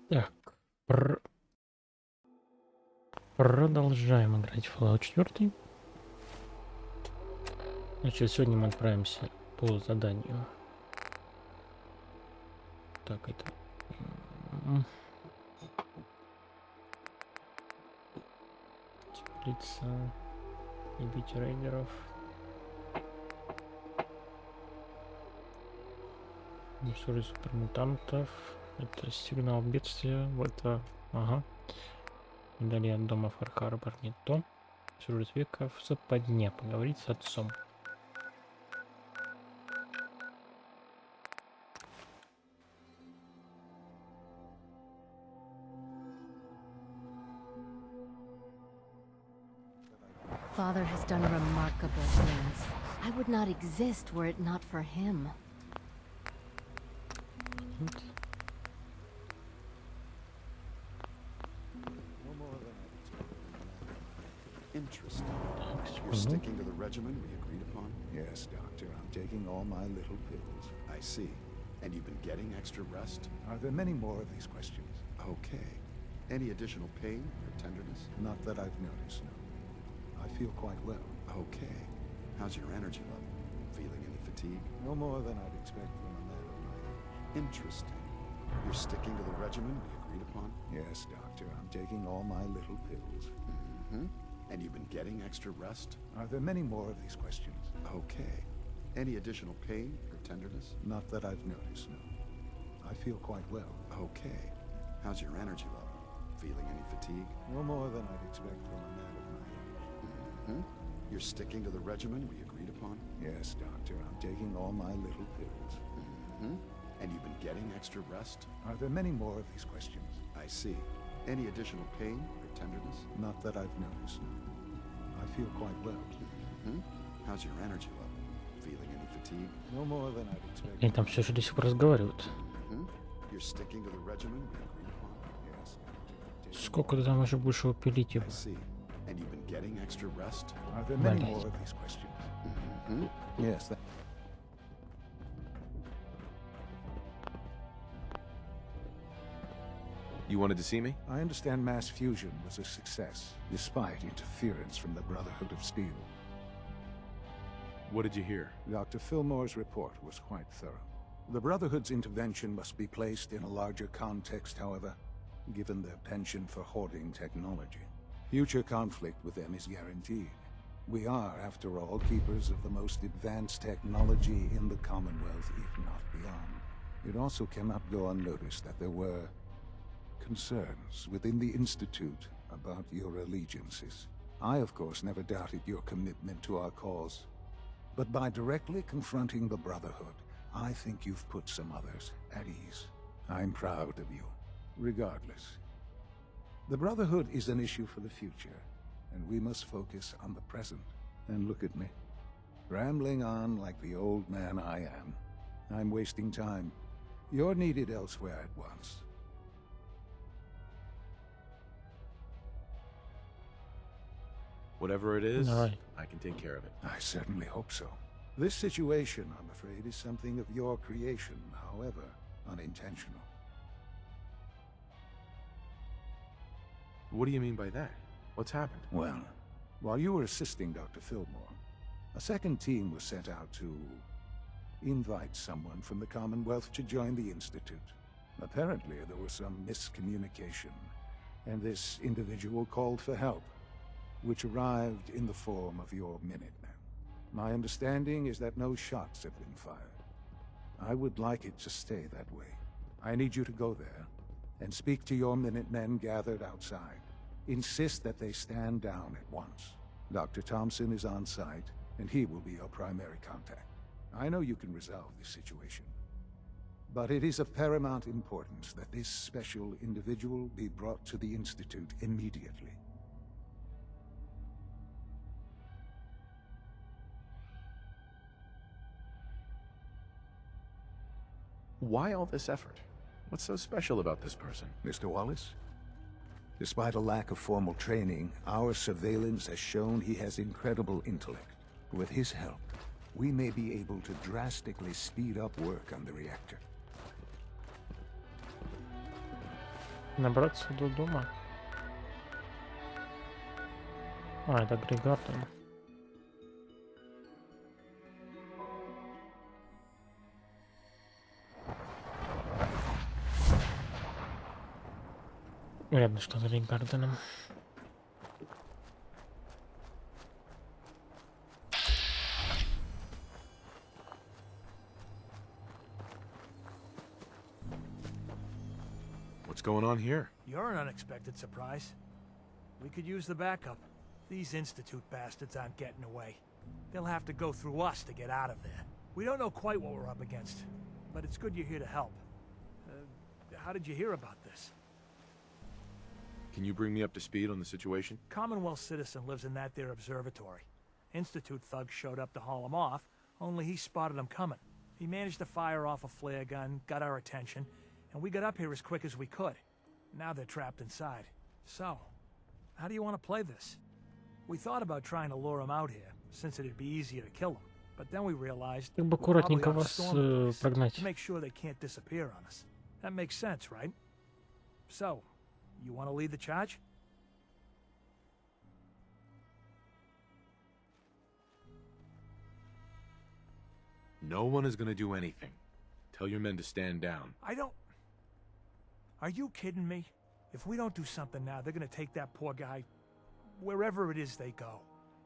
Так, продолжаем играть в Fallout 4. Значит, сегодня мы отправимся по заданию. Так, это... Теплица. И бить рейдеров. Усилие супермутантов. Это сигнал бедствия. Это... Ага. Вдали от дома Фар-Харбор не то. Сюжет века в западне. Поговорить с отцом. Father has done remarkable things. I would not exist were it not for him. Interesting. You're sticking to the regimen we agreed upon? Yes, Doctor. I'm taking all my little pills. I see. And you've been getting extra rest? Are there many more of these questions? Okay. Any additional pain or tenderness? Not that I've noticed, no. I feel quite well. Okay. How's your energy level? Feeling any fatigue? No more than I'd expect from a man of my age. Interesting. You're sticking to the regimen we agreed upon? Yes, Doctor. I'm taking all my little pills. Mm-hmm. And you've been getting extra rest? Are there many more of these questions? Okay. Any additional pain or tenderness? Not that I've noticed, no. I feel quite well. Okay. How's your energy level? Feeling any fatigue? No more than I'd expect from a man of my age. Mm-hmm. You're sticking to the regimen we agreed upon? Yes, Doctor. I'm taking all my little pills. Mm-hmm. And you've been getting extra rest? Are there many more of these questions? I see. Any additional pain or tenderness? Not that I've noticed, no. I feel quite well. Mm-hmm. How's your energy level? Feeling any fatigue? No more than I'd expect. Они там все же до сих пор разговаривают. Mm-hmm. You're sticking to the regimen we agreed upon? Yes. Сколько ты там еще будешь его пилить? I see. And you've been getting extra rest? Are there many more of these questions? Mm-hmm. Yes. You wanted to see me? I understand mass fusion was a success, despite interference from the Brotherhood of Steel. What did you hear? Dr. Fillmore's report was quite thorough. The Brotherhood's intervention must be placed in a larger context, however, given their penchant for hoarding technology. Future conflict with them is guaranteed. We are, after all, keepers of the most advanced technology in the Commonwealth, if not beyond. It also cannot go unnoticed that there were concerns within the Institute about your allegiances. I, of course, never doubted your commitment to our cause. But by directly confronting the Brotherhood, I think you've put some others at ease. I'm proud of you, regardless. The Brotherhood is an issue for the future, and we must focus on the present. And look at me, rambling on like the old man I am. I'm wasting time. You're needed elsewhere at once. Whatever it is, Давай. I can take care of it. I certainly hope so. This situation, I'm afraid, is something of your creation, however unintentional. What do you mean by that? What's happened? Well, while you were assisting Dr. Fillmore, a second team was sent out to invite someone from the Commonwealth to join the Institute. Apparently, there was some miscommunication, and this individual called for help, which arrived in the form of your Minutemen. My understanding is that no shots have been fired. I would like it to stay that way. I need you to go there and speak to your Minutemen gathered outside. Insist that they stand down at once. Dr. Thompson is on site, and he will be your primary contact. I know you can resolve this situation, but it is of paramount importance that this special individual be brought to the Institute immediately. Why all this effort? What's so special about this person? Mr. Wallace? Despite a lack of formal training, our surveillance has shown he has incredible intellect. With his help, we may be able to drastically speed up work on the reactor. Набраться до дома. А, это агрегатор. Рядом что за агрегатом. What's going on here? You're an unexpected surprise. We could use the backup. These Institute bastards aren't getting away. They'll have to go through us to get out of there. We don't know quite what we're up against, but it's good you're here to help. How did you hear about this? Can you bring me up to speed on the situation? Commonwealth citizen lives in that there observatory. Institute thugs showed up to haul him off, only he spotted them coming. He managed to fire off a flare gun, got our attention, and we got up here as quick as we could. Now they're trapped inside. So, how do you want to play this? We thought about trying to lure them out here, since it'd be easier to kill them. But then we realized Как бы we probably аккуратненько ought to вас storm the place прогнать. to make sure they can't disappear on us. That makes sense, right? So, you want to lead the charge? No one is gonna do anything. Tell your men to stand down. I don't... Are you kidding me? If we don't do something now, they're gonna take that poor guy wherever it is they go.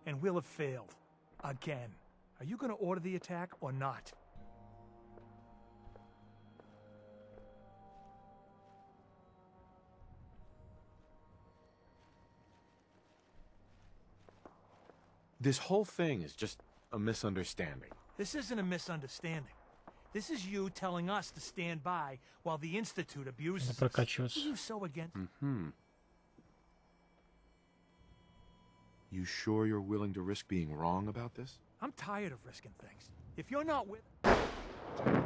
And we'll have failed. Again. Are you gonna order the attack or not? This whole thing is just a misunderstanding. This isn't a misunderstanding. This is you telling us to stand by while the Institute abuses us. Прокачиваться. Are you so against... You sure you're willing to risk being wrong about this? I'm tired of risking things. If you're not with...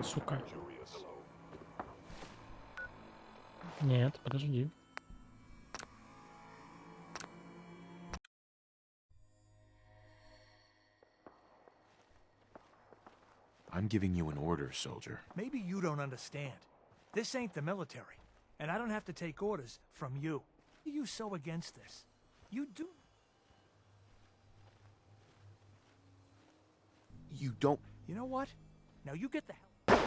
Сука. Нет, подожди. I'm giving you an order, soldier. Maybe you don't understand. This ain't the military, and I don't have to take orders from you. Are you so against this? You do... You don't... You know what? Now you get the hell...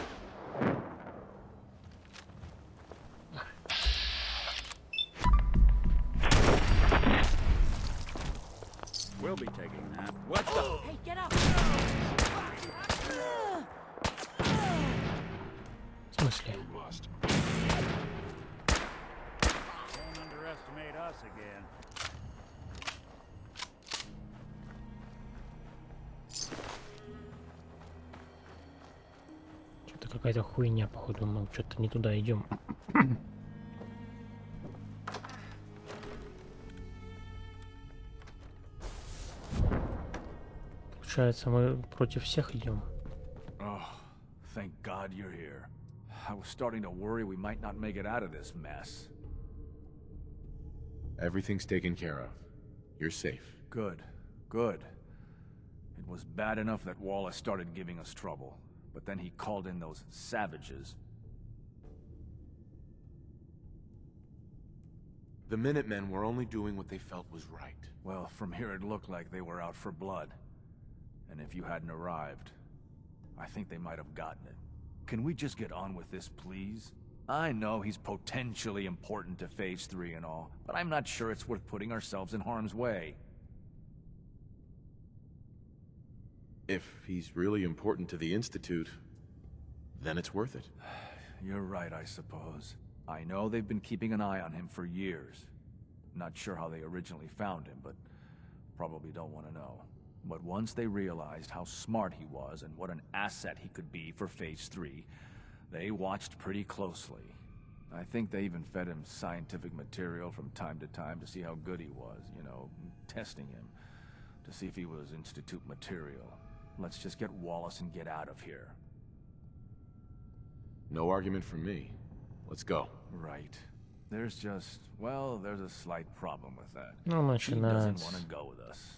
We'll be taking that. What the? Hey, get up! В смысле? Don't underestimate us again. Что-то какая-то хуйня, походу, мы что-то не туда идем. Получается, мы против всех идем. Oh, thank God you're here. I was starting to worry we might not make it out of this mess. Everything's taken care of. You're safe. Good, good. It was bad enough that Wallace started giving us trouble, but then he called in those savages. The Minutemen were only doing what they felt was right. Well, from here it looked like they were out for blood. And if you hadn't arrived, I think they might have gotten it. Can we just get on with this, please? I know he's potentially important to Phase 3 and all, but I'm not sure it's worth putting ourselves in harm's way. If he's really important to the Institute, then it's worth it. You're right, I suppose. I know they've been keeping an eye on him for years. Not sure how they originally found him, but probably don't want to know. But once they realized how smart he was and what an asset he could be for Phase 3, they watched pretty closely. I think they even fed him scientific material from time to time to see how good he was, you know, testing him, to see if he was Institute material. Let's just get Wallace and get out of here. No argument from me. Let's go. Right. There's just, well, there's a slight problem with that. Ну, He doesn't начинается. want to go with us.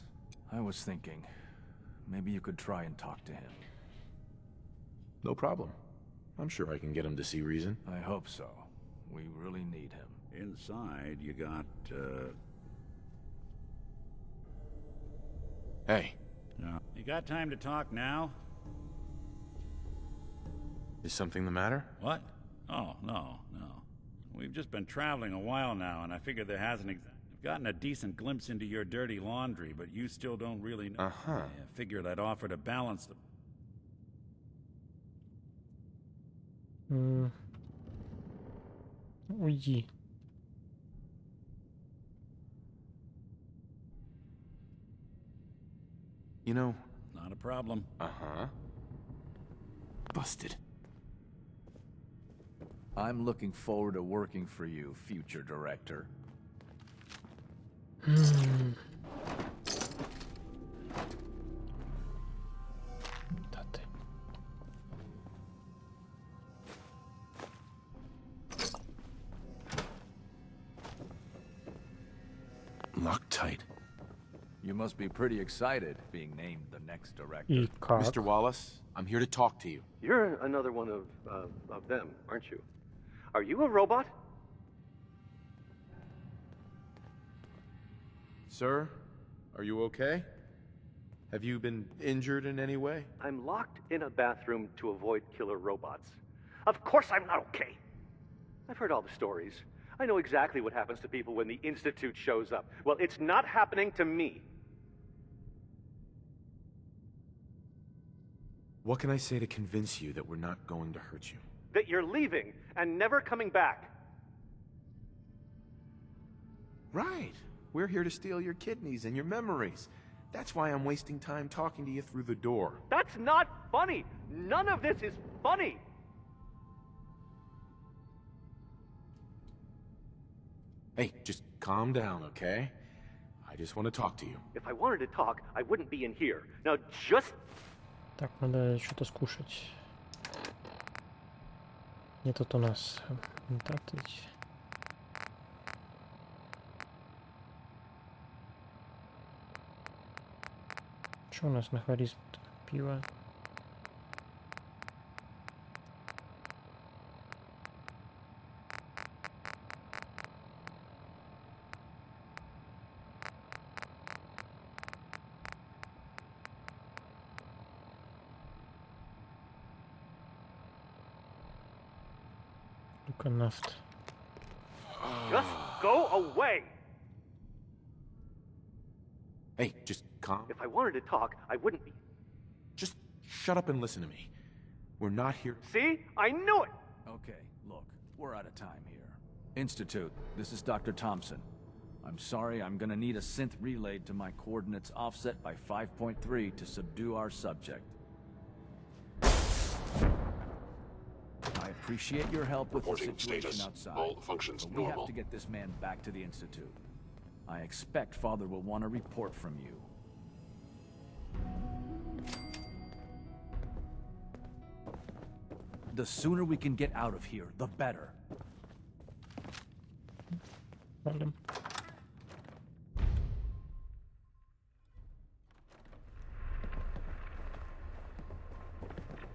I was thinking, maybe you could try and talk to him. No problem. I'm sure I can get him to see reason. I hope so. We really need him. Inside, you got, Hey, You got time to talk now? is something the matter? What? Oh, no. We've just been traveling a while now, and I figured there hasn't I've gotten a decent glimpse into your dirty laundry, but you still don't really know. Uh-huh. Yeah, figured I'd offer to balance the... Уйди. You know... Not a problem. Uh-huh. Busted. I'm looking forward to working for you, future director. Да ты. Loctite. You must be pretty excited being named the next director. И как? Mr. Wallace, I'm here to talk to you. You're another one of them, aren't you? Are you a robot? Sir, are you okay? Have you been injured in any way? I'm locked in a bathroom to avoid killer robots. Of course I'm not okay. I've heard all the stories. I know exactly what happens to people when the Institute shows up. Well, it's not happening to me. What can I say to convince you that we're not going to hurt you? That you're leaving and never coming back. Right. We're here to steal your kidneys and your memories. That's why I'm wasting time talking to you through the door. That's not funny. None of this is funny. Hey, just calm down, okay? I just want to talk to you. If I wanted to talk, I wouldn't be in here. Now just... Так, надо что-то скушать. Где тут у нас? Датыть. Что у нас на харизме? Пиво. Ну-ка, нафт. Just go away! Hey, just calm. If I wanted to talk, I wouldn't be... Just shut up and listen to me. We're not here. See? I knew it! Okay, look, we're out of time here. Institute, this is Dr. Thompson. I'm sorry, I'm gonna need a synth relayed to my coordinates offset by 5.3 to subdue our subject. I appreciate your help with the situation outside. All functions but we have normal. to get this man back to the Institute. I expect Father will want a report from you. The sooner we can get out of here, the better. Валим.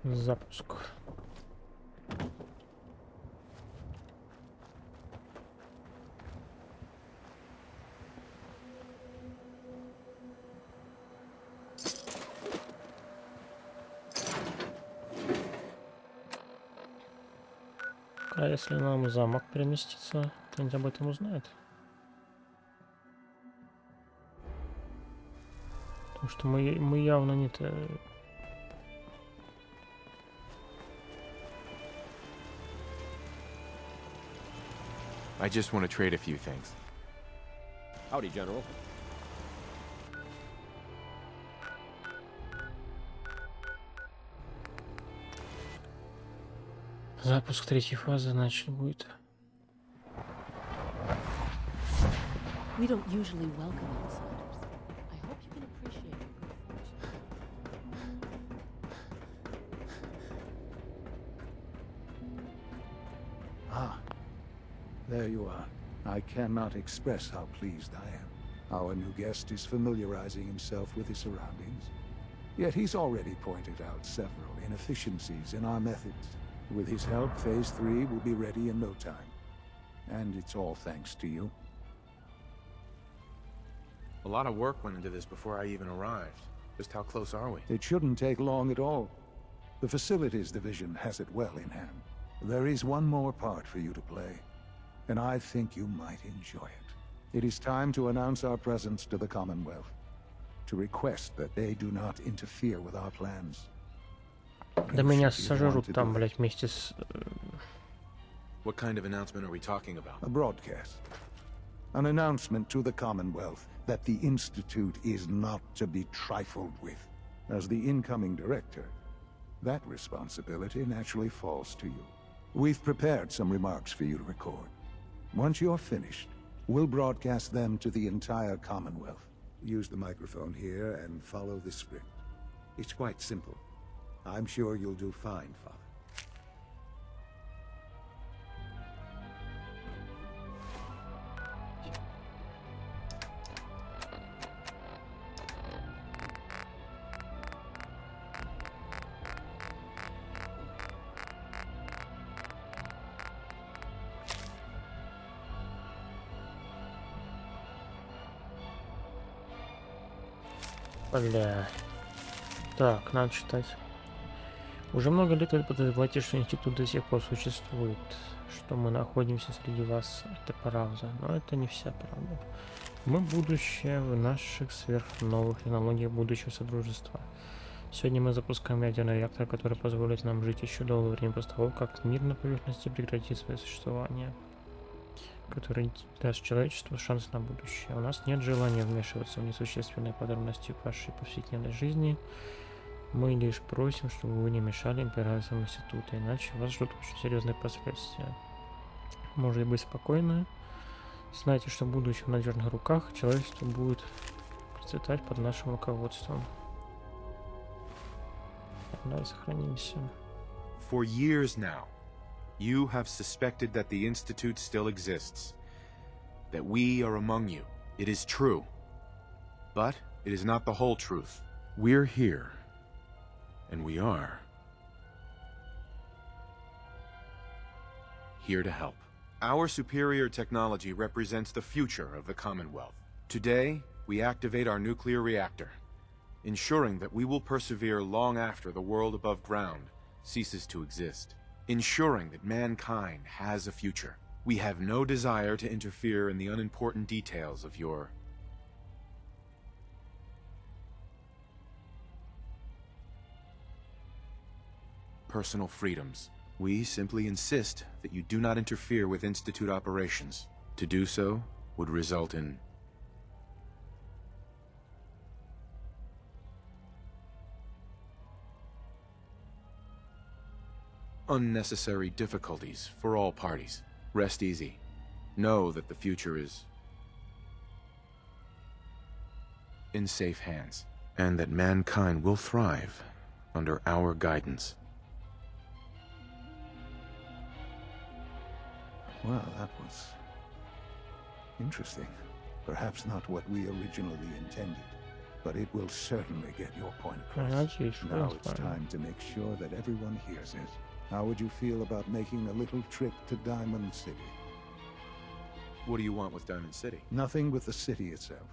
Запуск. А если нам замок переместится, кто-нибудь об этом узнает? Потому что мы явно не-то... I just want to trade a few things. Howdy, General. Запуск третьей фазы, значит, будет. We don't usually welcome outsiders. I hope you can appreciate your good fortune. Ah, there you are. I cannot express how pleased I am. Our new guest is familiarizing himself with his surroundings. Yet he's already pointed out several inefficiencies in our methods. With his help, Phase 3 will be ready in no time. And it's all thanks to you. A lot of work went into this before I even arrived. Just how close are we? It shouldn't take long at all. The facilities division has it well in hand. There is one more part for you to play, and I think you might enjoy it. It is time to announce our presence to the Commonwealth, to request that they do not interfere with our plans. Да меня сожрут там, блять, вместе с... What kind of announcement are we talking about? A broadcast. An announcement to the Commonwealth that the Institute is not to be trifled with. As the incoming director, that responsibility naturally falls to you. We've prepared some remarks for you to record. Once you're finished, we'll broadcast them to the entire Commonwealth. Use the microphone here and follow the script. It's quite simple. I'm sure you'll do fine, Father. Бля. Так, надо читать. Уже много лет вы подозреваете, что институт до сих пор существует, что мы находимся среди вас. Это правда, но это не вся правда. Мы будущее в наших сверхновых технологиях будущего содружества. Сегодня мы запускаем ядерный реактор, который позволит нам жить еще долгое время после того, как мир на поверхности прекратит свое существование, который даст человечеству шанс на будущее. У нас нет желания вмешиваться в несущественные подробности вашей повседневной жизни. Мы лишь просим, чтобы вы не мешали императорам института, иначе вас ждут очень серьезные последствия. Можете быть спокойны. Знайте, что будучи в надежных руках, человечество будет процветать под нашим руководством. Давай сохранимся. For years now, you have suspected that the Institute still exists, that we are among you. It is true, but it is not the whole truth. We're here, and we are here to help. Our superior technology represents the future of the Commonwealth. Today, we activate our nuclear reactor, ensuring that we will persevere long after the world above ground ceases to exist. Ensuring that mankind has a future. We have no desire to interfere in the unimportant details of your personal freedoms. We simply insist that you do not interfere with Institute operations. To do so would result in unnecessary difficulties for all parties. Rest easy. Know that the future is in safe hands, and that mankind will thrive under our guidance. Well, that was interesting. Perhaps not what we originally intended, but it will certainly get your point across. Now it's time to make sure that everyone hears it. How would you feel about making a little trip to Diamond City? What do you want with Diamond City? Nothing with the city itself.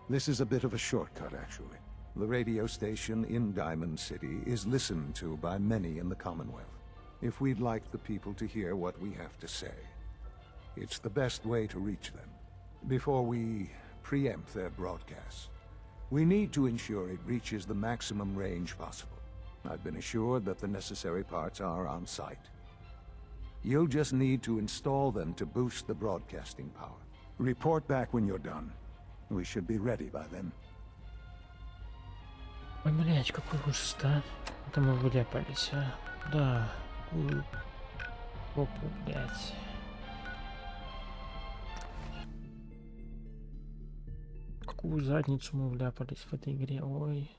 This is a bit of a shortcut, actually. The radio station in Diamond City is listened to by many in the Commonwealth. If we'd like the people to hear what we have to say, it's the best way to reach them. Before we preempt their broadcasts, we need to ensure it reaches the maximum range possible. I've been assured that the necessary parts are on site. You'll just need to install them to boost the broadcasting power. Report back when you're done. We should be ready by then. Ой, блядь, какой ужас, да? Это мы вляпались, а? Да. Опу, блядь. Какую задницу мы вляпались в этой игре, ой.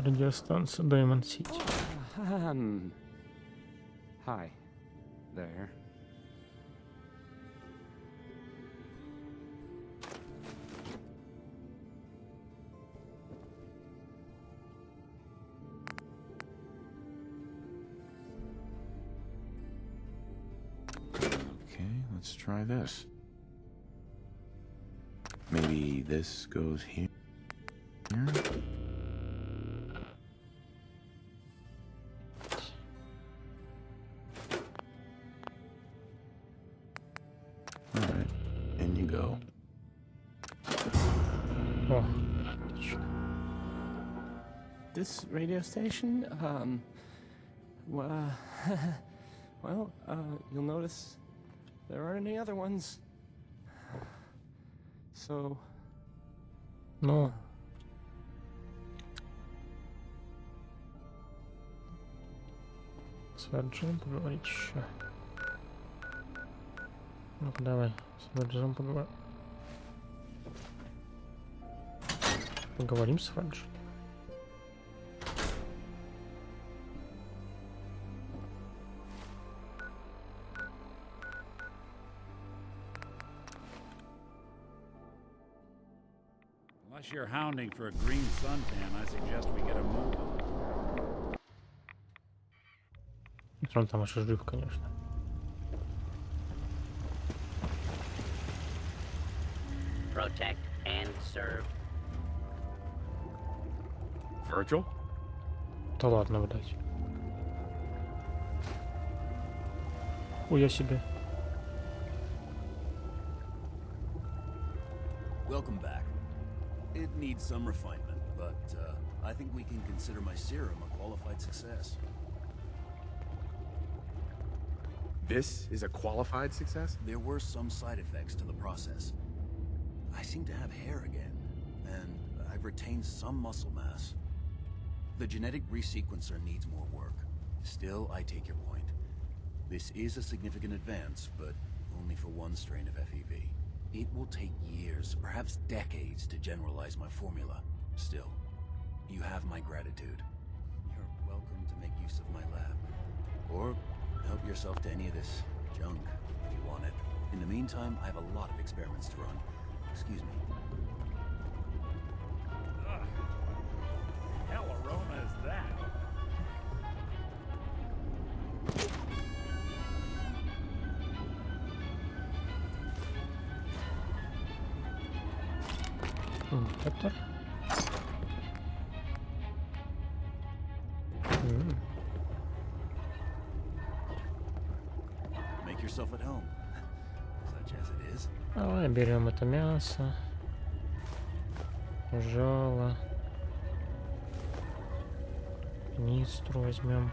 Радиостанция Diamond City. Hi. There. Okay, let's try this. Maybe this goes here. Alright, in you go. О, This radio station, well, you'll notice there aren't any other ones. So, ну. С Вирджином поговорить еще. Ну-ка давай, с Вирджином поговорим. Поговорим с Вирджином. Unless you're hounding for a green suntan, I suggest we get a move on. Он там еще жив, конечно. Protect and serve. Virgil? Да ладно, блядь. Ой, я себе. Welcome back. It needs some refinement, but I think we can consider my serum a qualified success. This is a qualified success? There were some side effects to the process. I seem to have hair again, and I've retained some muscle mass. The genetic resequencer needs more work. Still, I take your point. This is a significant advance, but only for one strain of FEV. It will take years, perhaps decades, to generalize my formula. Still, you have my gratitude. You're welcome to make use of my lab. Or help yourself to any of this junk, if you want it. In the meantime, I have a lot of experiments to run. Excuse me. Ugh. Hell aroma is that? Детектор. Make yourself at home, such as it is. Давай берем это мясо. Жало. Канистру возьмем.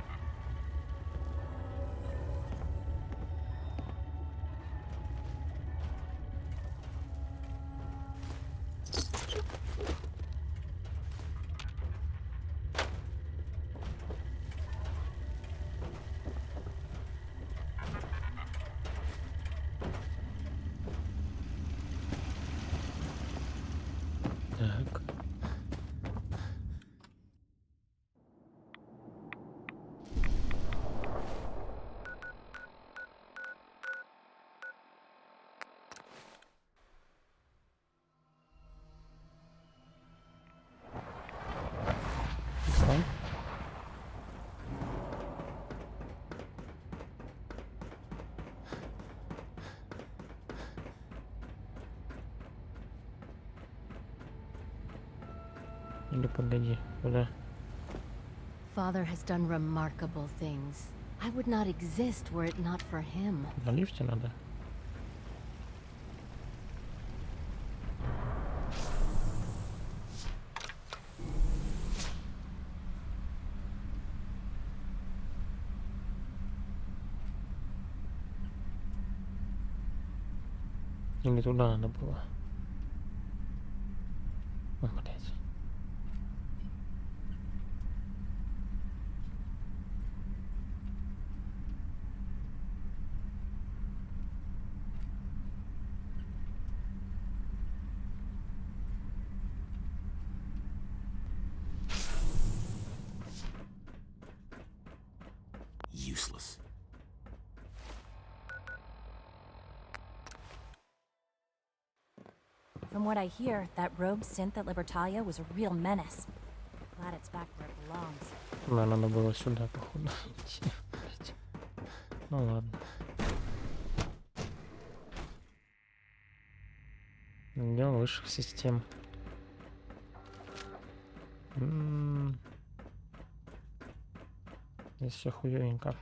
Так. Или погоди, куда? Father has done remarkable things. I would not exist were it not for him. На лифте надо. Или туда надо было? О, блядь. From what I hear, that rogue synth at Libertalia was a real menace. Glad it's back where it belongs. Да, надо было сюда, походу. Ну ладно. Отдел высших систем. Здесь все хуёвенько.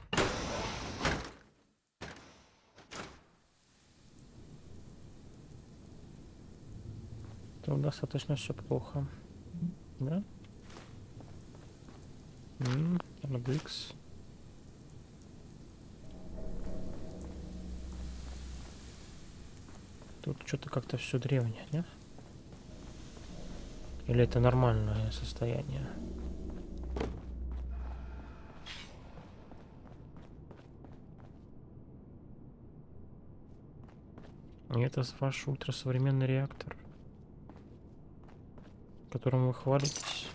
Тут достаточно все плохо. Да? RDX. Тут что-то как-то все древнее, нет? Или это нормальное состояние? И это ваш ультрасовременный реактор, которым вы хвалитесь.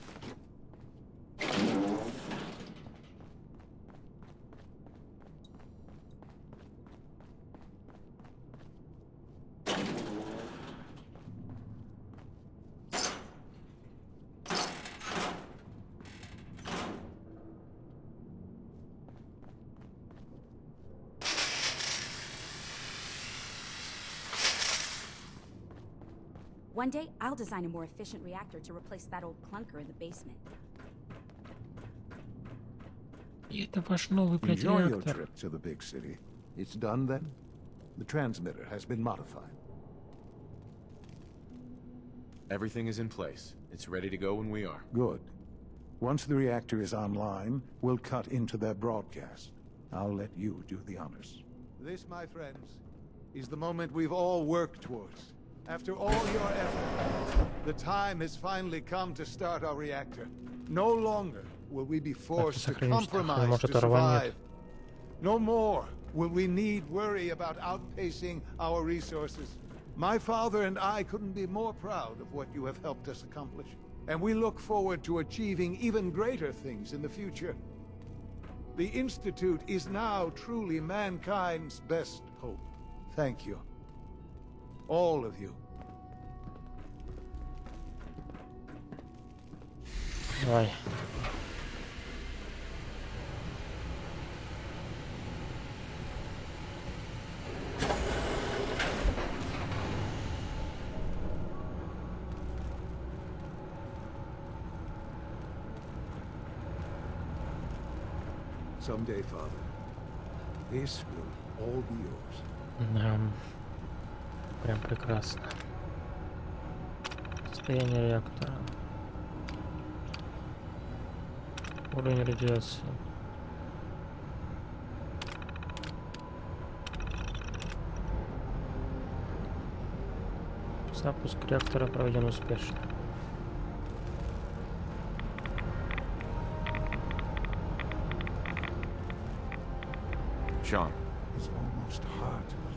One day, I'll design a more efficient reactor to replace that old clunker in the basement. И это ваш новый, блядь, Enjoy your реактор. trip to the big city. It's done then? The transmitter has been modified. Everything is in place. It's ready to go when we are. Good. Once the reactor is online, we'll cut into their broadcast. I'll let you do the honors. This, my friends, is the moment we've all worked towards. After all your effort, the time has finally come to start our reactor. No longer will we be forced to compromise to survive. No more will we need worry about outpacing our resources. My father and I couldn't be more proud of what you have helped us accomplish. And we look forward to achieving even greater things in the future. The Institute is now truly mankind's best hope. Thank you. All of you. Давай. Someday, Father, this will all be yours. Да. Прям прекрасно. Состояние реактора. Уровень радиации. Запуск реактора проведен успешно. Sean. It's almost hard to believe.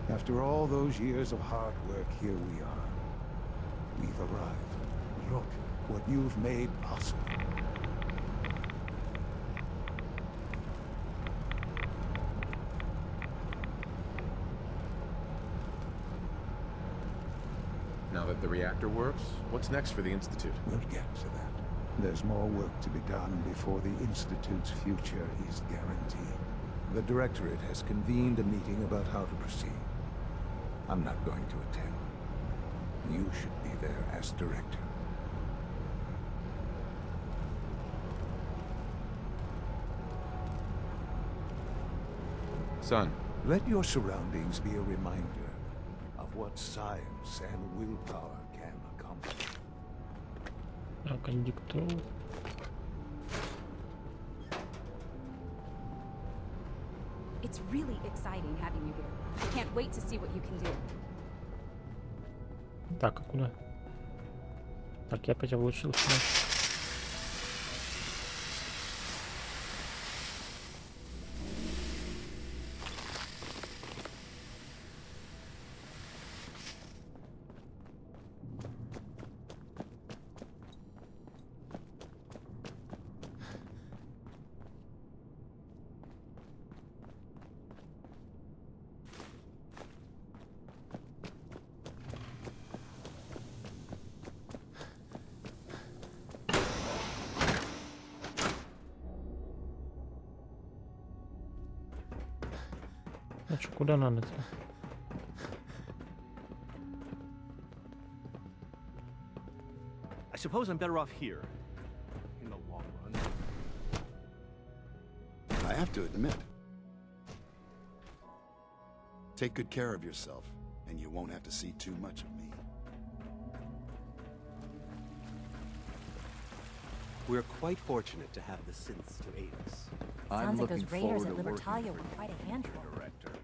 After all those years of hard work, here we are. We've arrived. Look what you've made possible. Now that the reactor works, what's next for the Institute? We'll get to that. There's more work to be done before the Institute's future is guaranteed. The Directorate has convened a meeting about how to proceed. I'm not going to attend. You should be there as Director. Son. Let your surroundings be a reminder of what science and willpower can accomplish. Кондуктор. It's really exciting having you here. I can't wait to see what you can do. Так, а куда? Так, я опять облучился. А чё, куда надо-то? I suppose I'm better off here. In the long run. I have to admit. Take good care of yourself, and you won't have to see too much of me. We're quite fortunate to have the synths to aid us. Sounds like those raiders at Libertalia were quite a handful.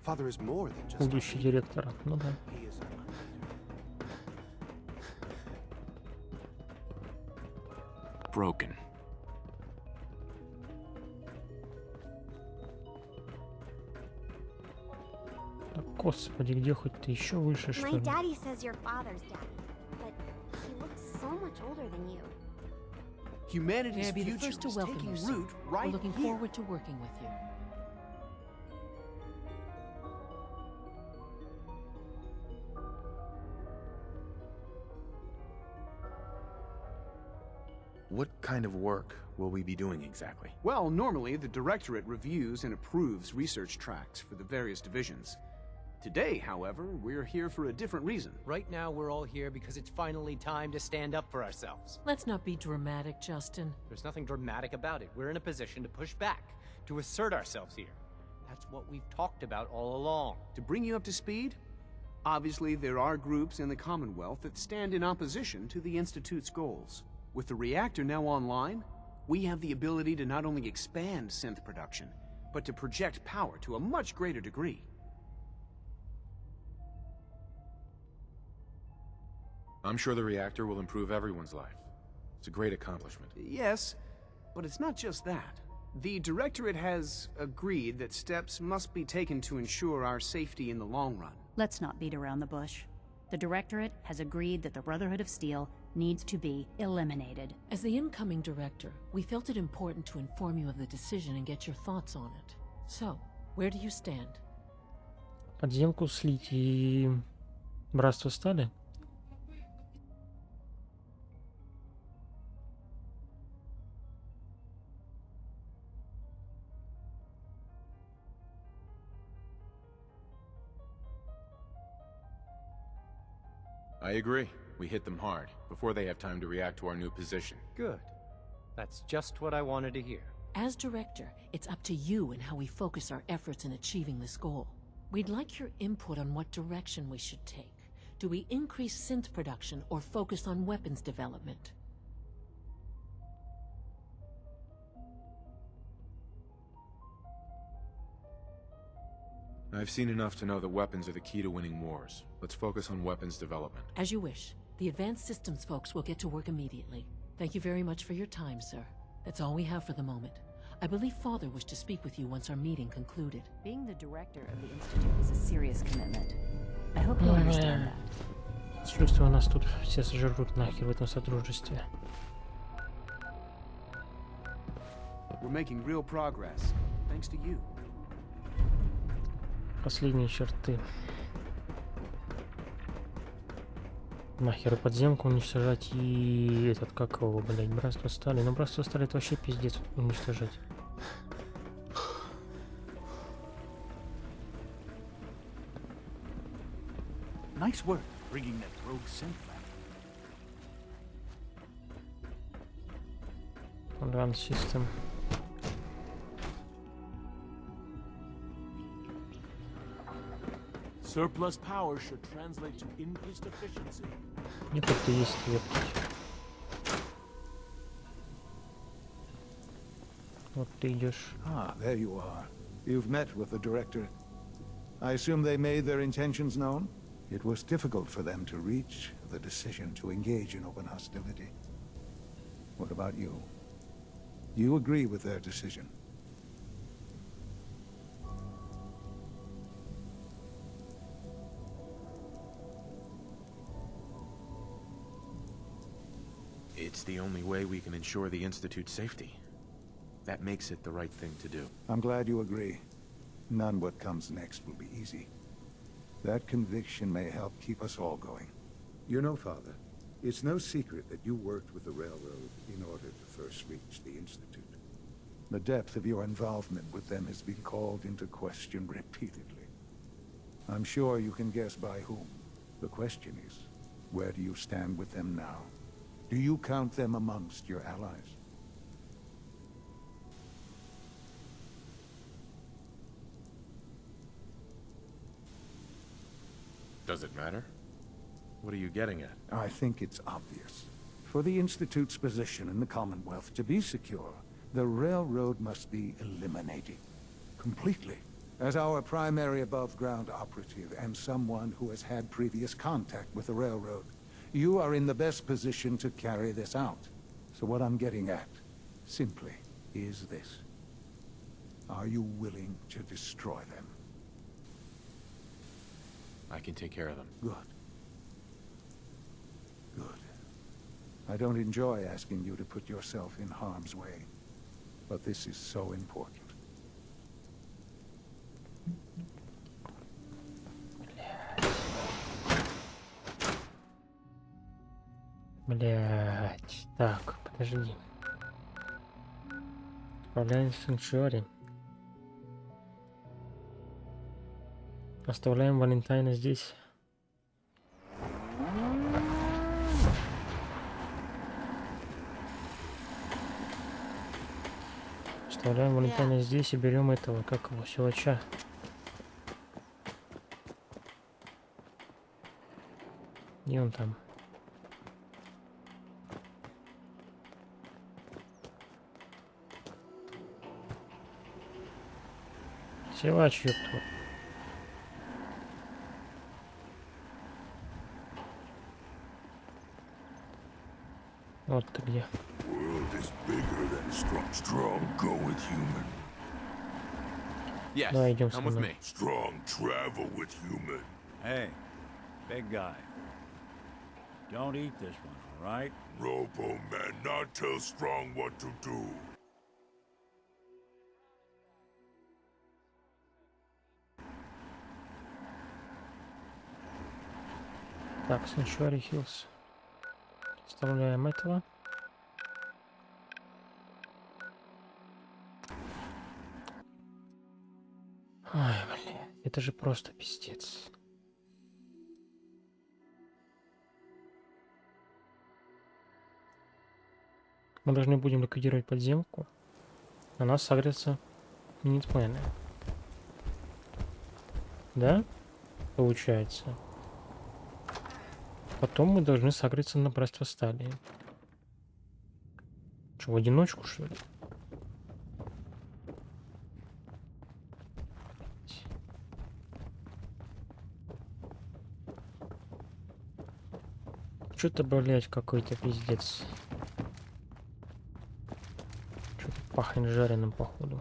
Father is more than just Будущий директор. Ну да. he is a creator. Broken. Да, господи, где хоть ты еще выше, что My ли? daddy says your father's daddy, but he looks so much older than you. Humanity's May I be the future first to is welcome taking you, sir. root right We're looking here. forward to working with you. What kind of work will we be doing exactly? Well, normally the Directorate reviews and approves research tracks for the various divisions. Today, however, we're here for a different reason. Right now, we're all here because it's finally time to stand up for ourselves. Let's not be dramatic, Justin. There's nothing dramatic about it. We're in a position to push back, to assert ourselves here. That's what we've talked about all along. To bring you up to speed, obviously there are groups in the Commonwealth that stand in opposition to the Institute's goals. With the reactor now online, we have the ability to not only expand synth production, but to project power to a much greater degree. I'm sure the reactor will improve everyone's life. It's a great accomplishment. Yes, but it's not just that. The Directorate has agreed that steps must be taken to ensure our safety in the long run. Let's not beat around the bush. The Directorate has agreed that the Brotherhood of Steel needs to be eliminated. As the incoming director, we felt it important to inform you of the decision and get your thoughts on it. So, where do you stand? Подземку слить и Братство Стали? I agree. We hit them hard, before they have time to react to our new position. Good. That's just what I wanted to hear. As director, it's up to you and how we focus our efforts in achieving this goal. We'd like your input on what direction we should take. Do we increase synth production or focus on weapons development? I've seen enough to know that weapons are the key to winning wars. Let's focus on weapons development. As you wish. The advanced systems folks will get to work immediately. Thank you very much for your time, sir. That's all we have for the moment. I believe Father wished to speak with you once our meeting concluded. Being the director of the Institute is a serious commitment. I hope you understand that. Чувствую, нас тут все сожрут нахер в этом сотрудничестве. We're making real progress, thanks to you. Последние черты. Нахер подземку уничтожать и этот, как его, блять, Братство Стали. Ну, Братство Стали это вообще пиздец уничтожать. Nice work bringing that rogue synth back. Advanced system. Surplus power should translate to increased efficiency. Не только есть свет. Вот ты идешь. Ah, there you are. You've met with the director. I assume they made their intentions known? It was difficult for them to reach the decision to engage in open hostility. What about you? You agree with their decision? It's the only way we can ensure the Institute's safety. That makes it the right thing to do. I'm glad you agree. None what comes next will be easy. That conviction may help keep us all going. You know, Father, it's no secret that you worked with the Railroad in order to first reach the Institute. The depth of your involvement with them has been called into question repeatedly. I'm sure you can guess by whom. The question is, where do you stand with them now? Do you count them amongst your allies? Does it matter? What are you getting at? I think it's obvious. For the Institute's position in the Commonwealth to be secure, the railroad must be eliminated. Completely. As our primary above-ground operative and someone who has had previous contact with the railroad, you are in the best position to carry this out. So what I'm getting at, simply, is this. Are you willing to destroy them? I can take care of them. Good. Good. I don't enjoy asking you to put yourself in harm's way, but this is so important. Блять, так, подожди. Отправляем в Санчуари. Оставляем Валентайна здесь. Оставляем Валентайна здесь и берем этого, как его, силача. И он там. Силач, ёпту. Вот ты где. Yes, Давай идем со come with мной. me. Strong travel with human. Hey, big guy. Don't eat this one, all right? Robo man, not tell Strong what to do. Так, Sanctuary Hills. Вставляем этого. Ой, блин, это же просто пиздец. Мы должны будем ликвидировать подземку. На нас сагрятся минитмены. Да? Получается. Потом мы должны сагриться на Братство Стали. Что, в одиночку, что ли? Что-то, блять, какой-то пиздец. Что-то пахнет жареным, походу.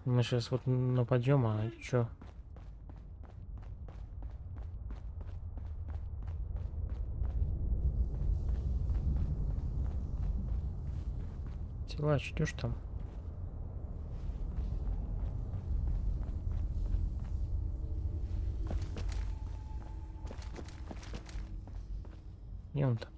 Мы сейчас вот нападем, а чё? Силач, идёшь там? И он там.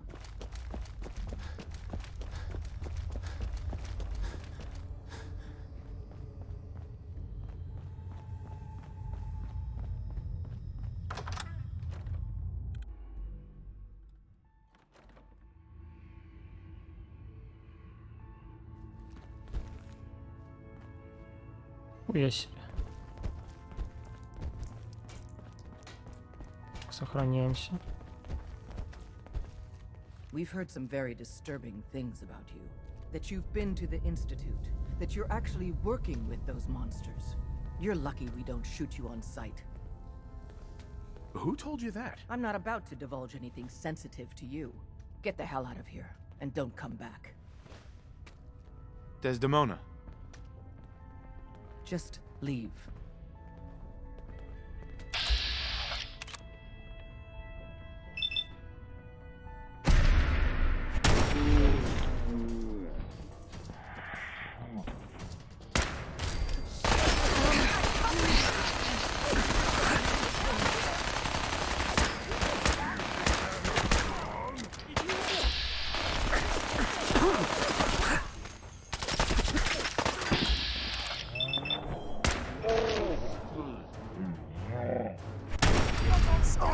Хуя себе. Сохраняемся. We've heard some very disturbing things about you. That you've been to the Institute. That you're actually working with those monsters. You're lucky we don't shoot you on sight. Who told you that? I'm not about to divulge anything sensitive to you. Get the hell out of here, and don't come back. Desdemona. Just leave.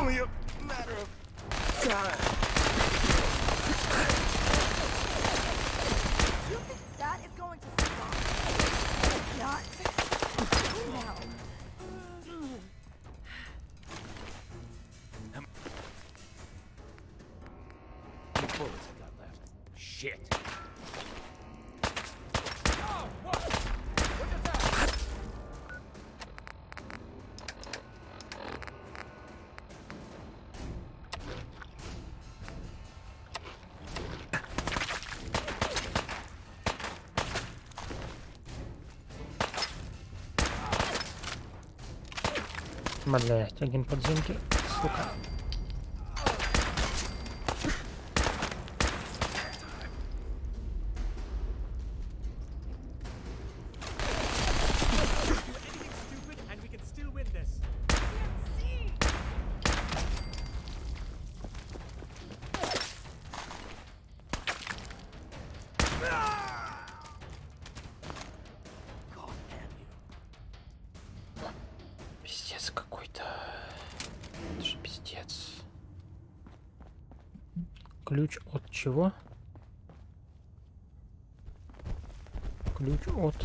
only a matter of time. You think that is going to stop? Not now. How many bullets I got left? Shit. Блять, один подземки, сука. Пиздец какой-то. Это же пиздец. Ключ от чего? Ключ от...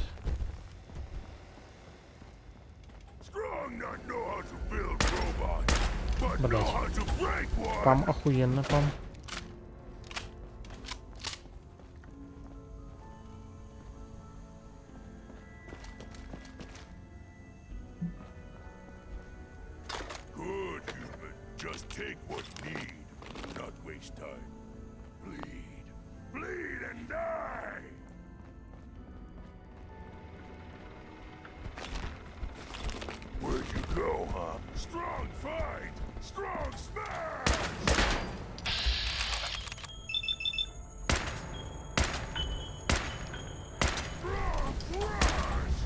Блять. Пам охуенно, пам. Good human, just take what you need. Not waste time. Bleed. Bleed and die! Where'd you go, huh? Strong fight! Strong smash! Strong crush!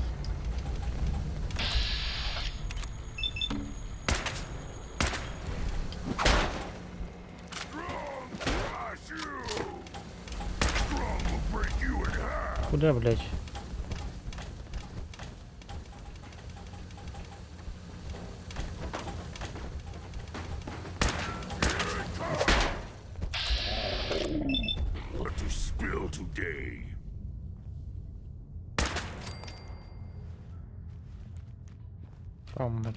Strong crush you! Strong will break you in half! Куда, блять? What to spill today? Пам, блять.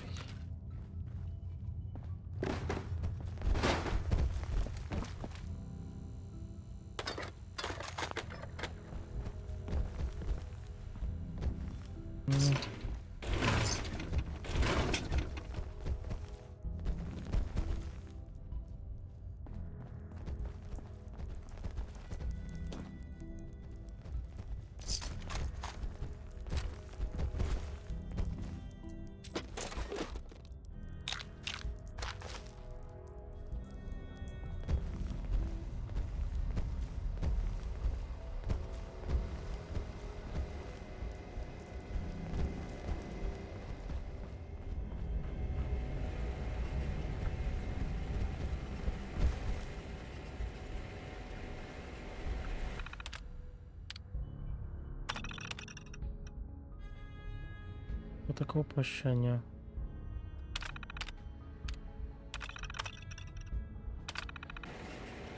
Вот такого прощания.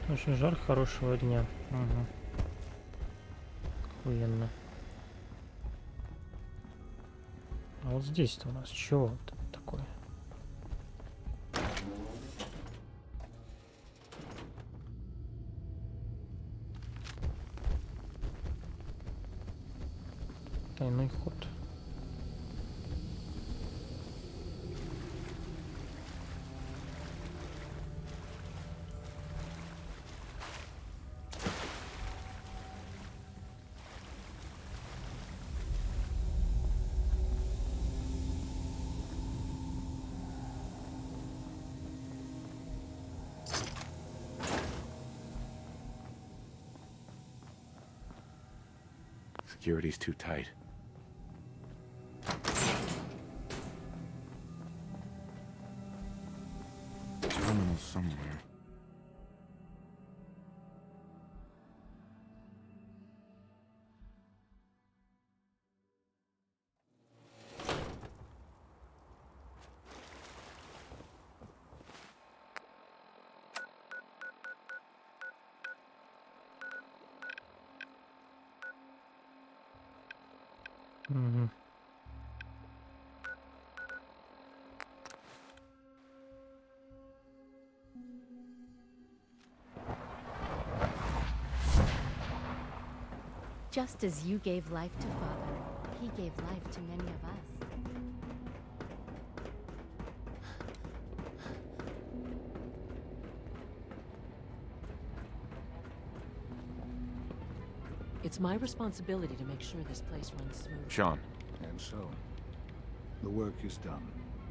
Очень жар хорошего дня. Угу. Охуенно. А вот здесь-то у нас чего такое? Тайный ход. Security's too tight. Terminal somewhere. Just as you gave life to Father, he gave life to many of us. It's my responsibility to make sure this place runs smoothly. Sean. And so, the work is done.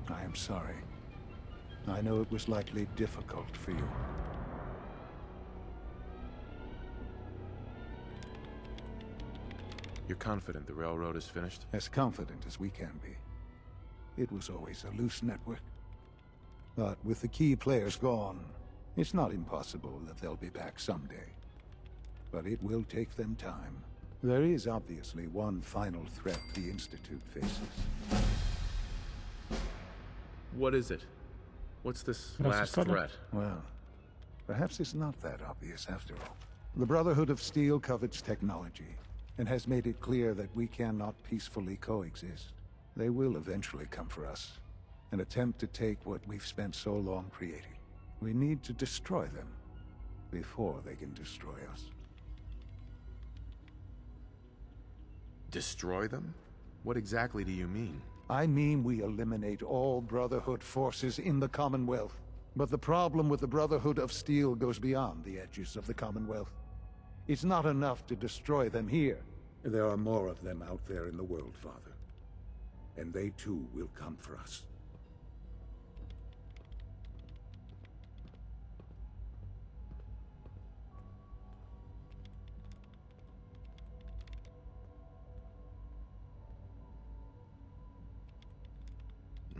I am sorry. I know it was likely difficult for you. You're confident the railroad is finished? As confident as we can be. It was always a loose network. But with the key players gone, it's not impossible that they'll be back someday. But it will take them time. There is obviously one final threat the Institute faces. What is it? What's this last threat? Well, perhaps it's not that obvious after all. The Brotherhood of Steel covets technology, and has made it clear that we cannot peacefully coexist. They will eventually come for us, and attempt to take what we've spent so long creating. We need to destroy them, before they can destroy us. Destroy them? What exactly do you mean? I mean we eliminate all Brotherhood forces in the Commonwealth. But the problem with the Brotherhood of Steel goes beyond the edges of the Commonwealth. It's not enough to destroy them here. There are more of them out there in the world, Father. And they too will come for us.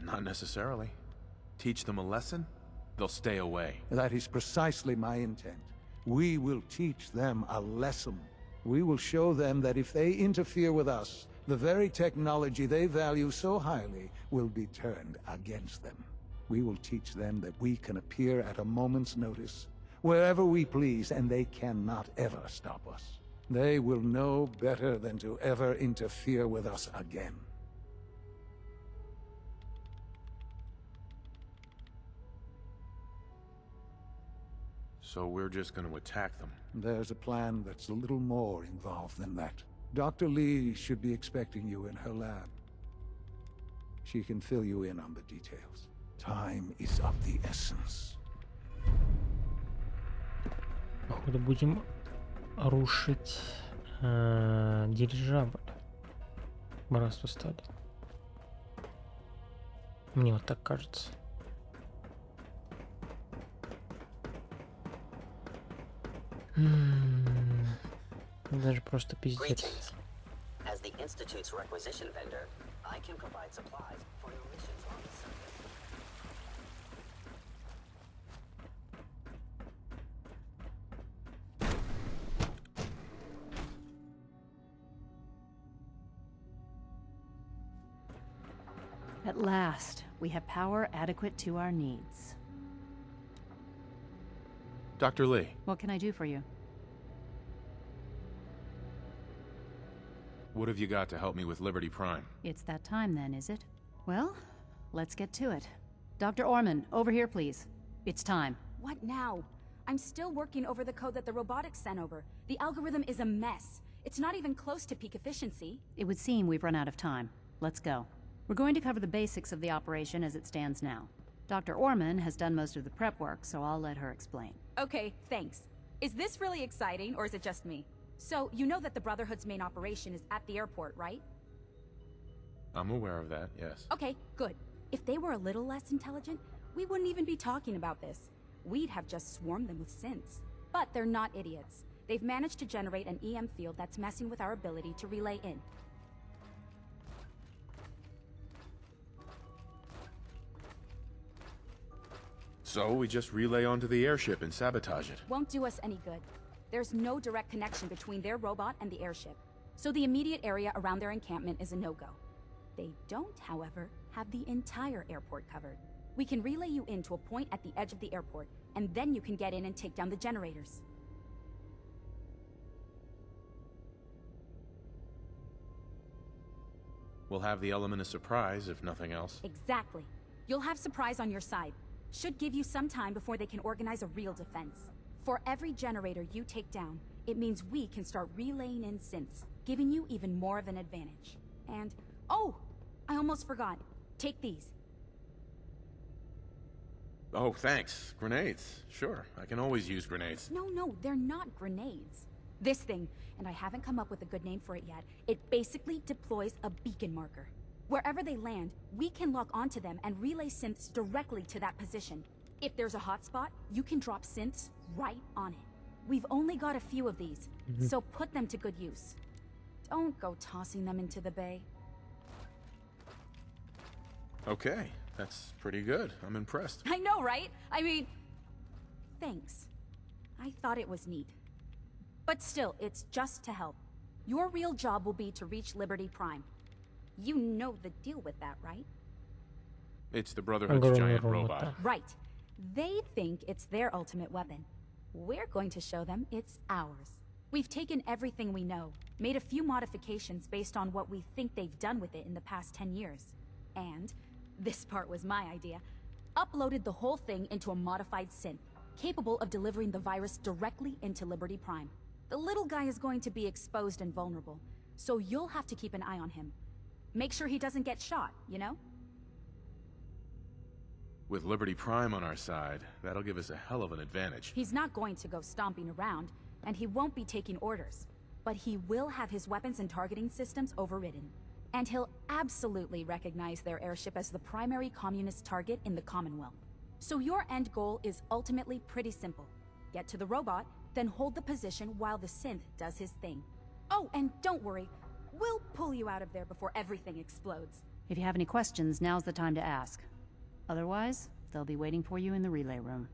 Not necessarily. Teach them a lesson, they'll stay away. That is precisely my intent. We will teach them a lesson. We will show them that if they interfere with us, the very technology they value so highly will be turned against them. We will teach them that we can appear at a moment's notice, wherever we please, and they cannot ever stop us. They will know better than to ever interfere with us again. So we're just going to attack them? There's a plan that's a little more involved than that. Dr. Lee should be expecting you in her lab. She can fill you in on the details. Time is of the essence. Походу будем рушить дирижабль. Братство Стали. Мне вот так кажется. Даже просто пиздец. As the Institute's requisition vendor, I can provide supplies for your missions on the surface. At last, we have power adequate to our needs. Dr. Lee. What can I do for you? What have you got to help me with Liberty Prime? It's that time then, is it? Well, let's get to it. Dr. Orman, over here, please. It's time. What now? I'm still working over the code that the robotics sent over. The algorithm is a mess. It's not even close to peak efficiency. It would seem we've run out of time. Let's go. We're going to cover the basics of the operation as it stands now. Dr. Orman has done most of the prep work, so I'll let her explain. Okay, thanks. Is this really exciting, or is it just me? So, you know that the Brotherhood's main operation is at the airport, right? I'm aware of that, yes. Okay, good. If they were a little less intelligent, we wouldn't even be talking about this. We'd have just swarmed them with synths. But they're not idiots. They've managed to generate an EM field that's messing with our ability to relay in. So we just relay onto the airship and sabotage it. Won't do us any good. There's no direct connection between their robot and the airship, so the immediate area around their encampment is a no-go. They don't, however, have the entire airport covered. We can relay you in to a point at the edge of the airport, and then you can get in and take down the generators. We'll have the element of surprise, if nothing else. Exactly. You'll have surprise on your side. Should give you some time before they can organize a real defense. For every generator you take down, it means we can start relaying in synths. giving you even more of an advantage. And, oh, I almost forgot. Take these. Oh, thanks. Grenades. Sure, I can always use grenades. No, they're not grenades. This thing, and I haven't come up with a good name for it yet, it basically deploys a beacon marker. Wherever they land, we can lock onto them and relay synths directly to that position. If there's a hotspot, you can drop synths right on it. We've only got a few of these, so put them to good use. Don't go tossing them into the bay. Okay, that's pretty good. I'm impressed. I know, right? I mean, thanks. I thought it was neat. But still, it's just to help. Your real job will be to reach Liberty Prime. You know the deal with that, right? It's the Brotherhood's giant robot. Right. They think it's their ultimate weapon. We're going to show them it's ours. We've taken everything we know, made a few modifications based on what we think they've done with it in the past 10 years. And, this part was my idea, uploaded the whole thing into a modified synth, capable of delivering the virus directly into Liberty Prime. The little guy is going to be exposed and vulnerable, so you'll have to keep an eye on him. Make sure he doesn't get shot, you know? With Liberty Prime on our side, that'll give us a hell of an advantage. He's not going to go stomping around, and he won't be taking orders. But he will have his weapons and targeting systems overridden. And he'll absolutely recognize their airship as the primary communist target in the Commonwealth. So your end goal is ultimately pretty simple. Get to the robot, then hold the position while the synth does his thing. Oh, and don't worry, we'll pull you out of there before everything explodes. If you have any questions, now's the time to ask. Otherwise, they'll be waiting for you in the relay room.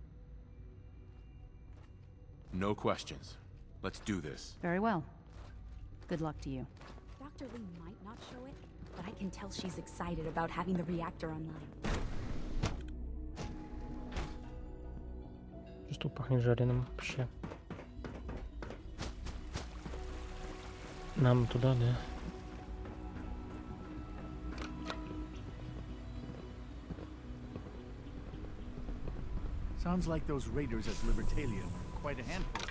No questions. Let's do this. Very well. Good luck to you. Dr. Lee might not show it, but I can tell she's excited about having the reactor online. Что пахнет жареным вообще? Нам туда, да? Sounds like those raiders at Libertalia were quite a handful.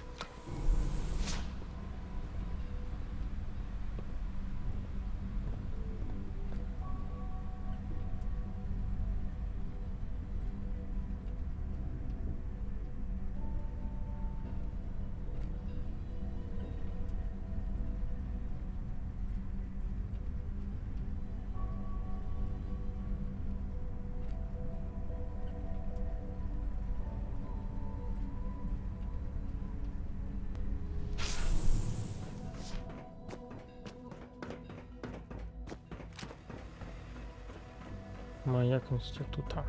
Маяк института.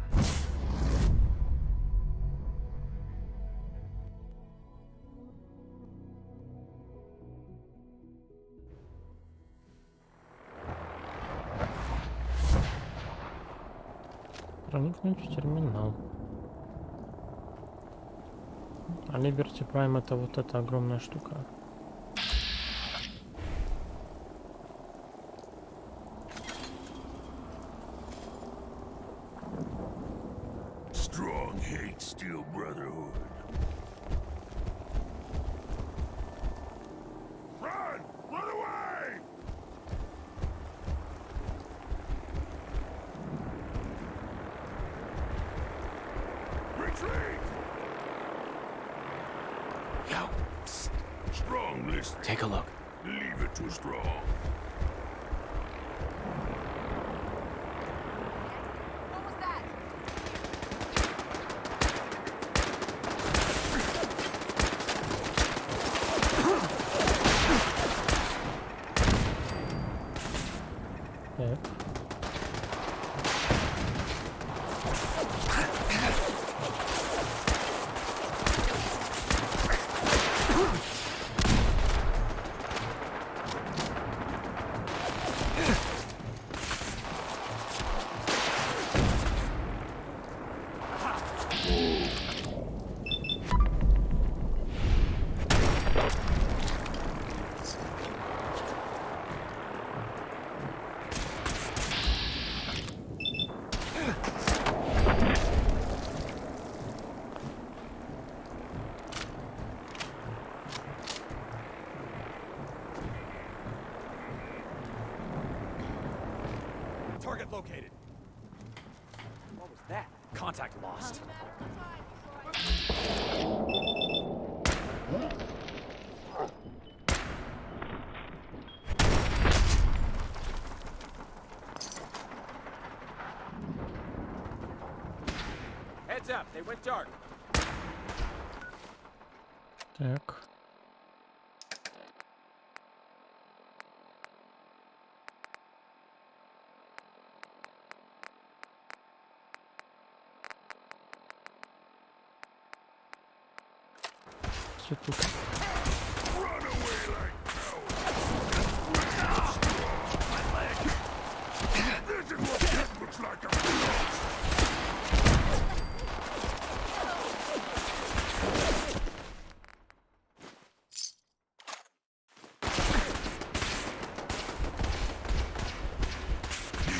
Проникнуть в терминал. А Liberty Prime это вот эта огромная штука. Strong hate Steel Brotherhood. Run! Run away! Retreat! Yo, psst. Strong list. Take a look. Leave it to Strong. located. What was that? Contact lost. Heads up, they went dark. Так. Все тут.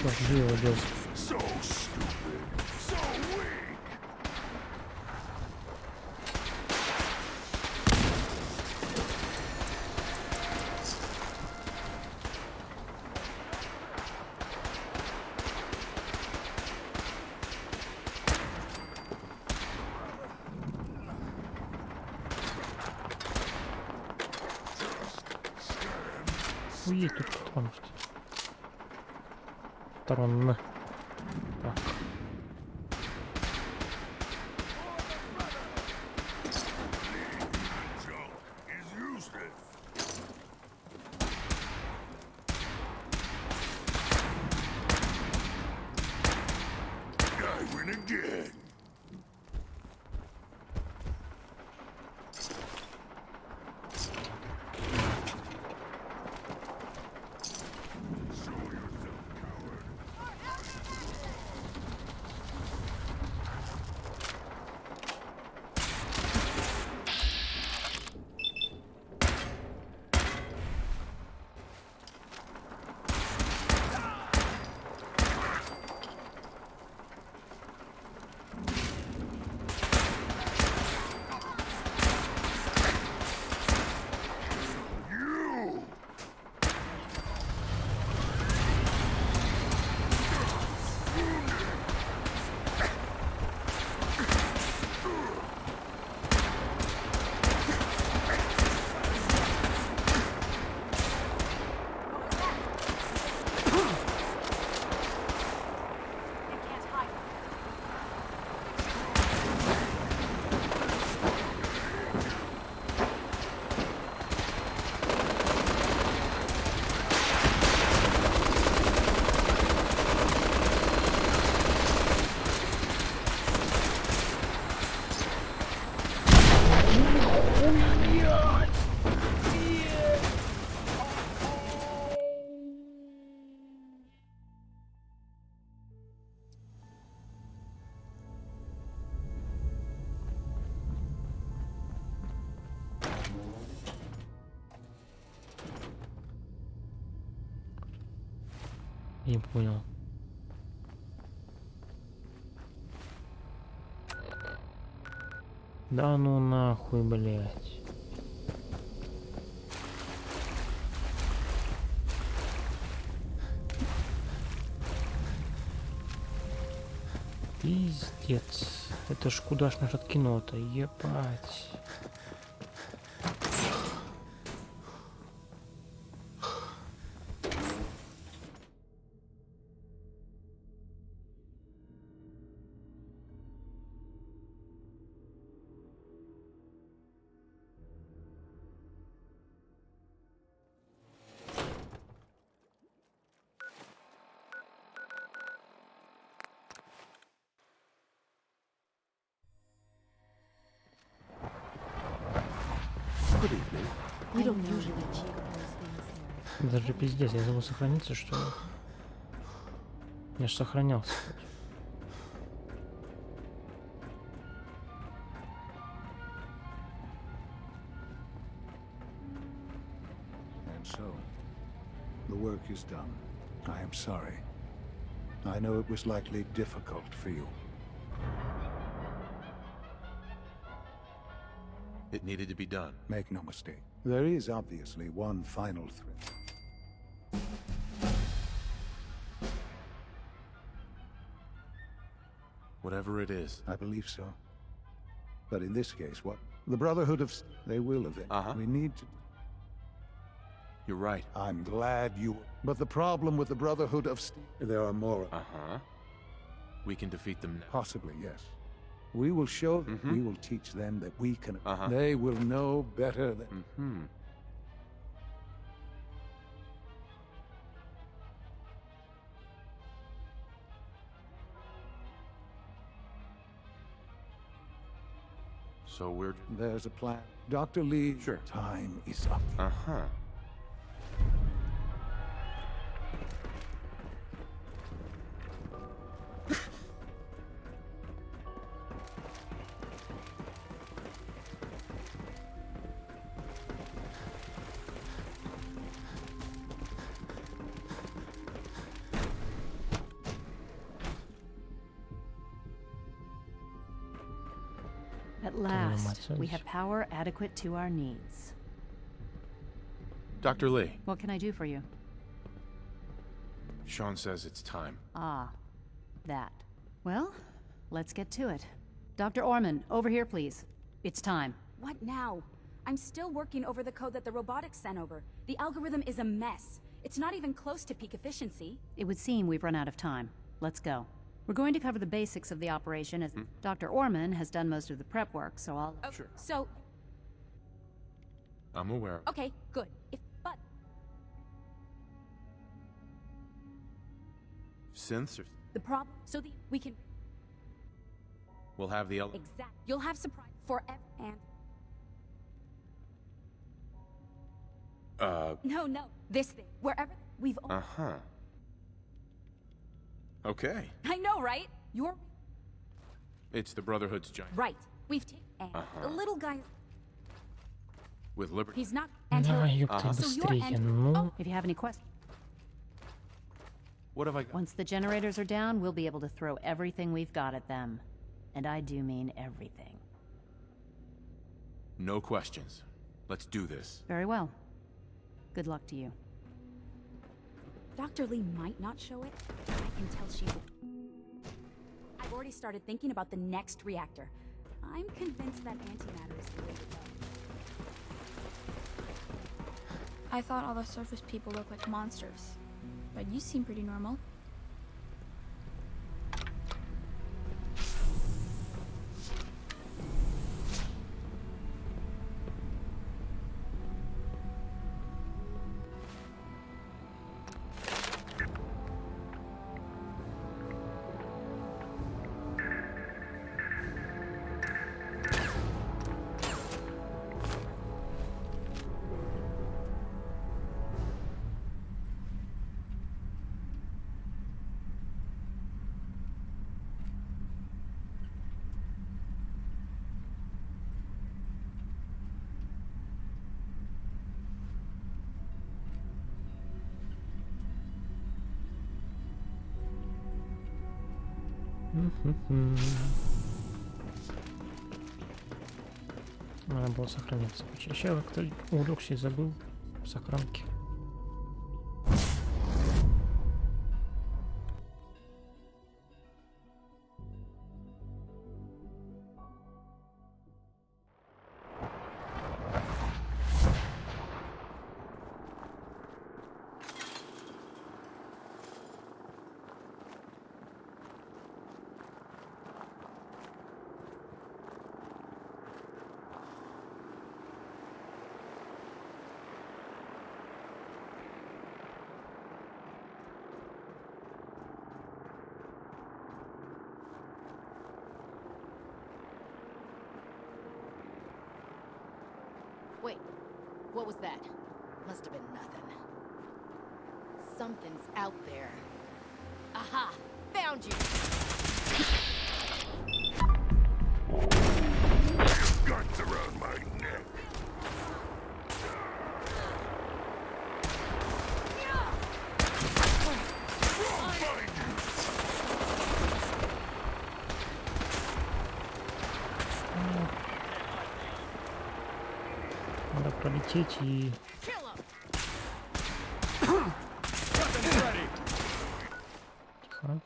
Что, живо делать? Уедь тут, потому что сторон. Так. Не понял. Да ну нахуй, блять. Пиздец. Это ж куда ж наш откинул-то, ебать. Даже пиздец, я забыл сохраниться, что ли? Я ж сохранялся. And so, the work is done. I am sorry. I know it was likely difficult for you. It needed to be done. Make no mistake. There is obviously one final threat. Whatever it is. I believe so. But in this case, what? The Brotherhood of... They will eventually. We need to... You're right. I'm glad you... But the problem with the Brotherhood of... There are more. We can defeat them now. Possibly, yes. We will show them. We will teach them that we can... They will know better than... So we're... There's a plan. Dr. Lee, Sure. Time is up. At last, we have power adequate to our needs. Dr. Lee. What can I do for you? Sean says it's time. Ah, that. Well, let's get to it. Dr. Orman, over here, please. It's time. What now? I'm still working over the code that the robotics sent over. The algorithm is a mess. It's not even close to peak efficiency. It would seem we've run out of time. Let's go. We're going to cover the basics of the operation as Dr. Orman has done most of the prep work, so I'll... Oh, sure. So... I'm aware. Okay, good. But... Synths or... The problem... So we can... We'll have the... Exact. You'll have surprise forever and... No. This thing. Wherever... We've... Okay. I know, right? You're... It's the Brotherhood's giant. Right. We've taken... The little guy... With liberty. He's not... Да, ёпта, быстрее, ну. If you have any questions... What have I got? Once the generators are down, we'll be able to throw everything we've got at them. And I do mean everything. No questions. Let's do this. Very well. Good luck to you. Dr. Lee might not show it, but I can tell she's... I've already started thinking about the next reactor. I'm convinced that antimatter is the way to go. I thought all the surface people looked like monsters, but you seem pretty normal. Надо было сохраниться. Еще кто увлекся и забыл сохранки. Wait, what was that? Must have been nothing. Something's out there. Aha! Found you! Guts around my neck. Надо пролететь и... Тихо.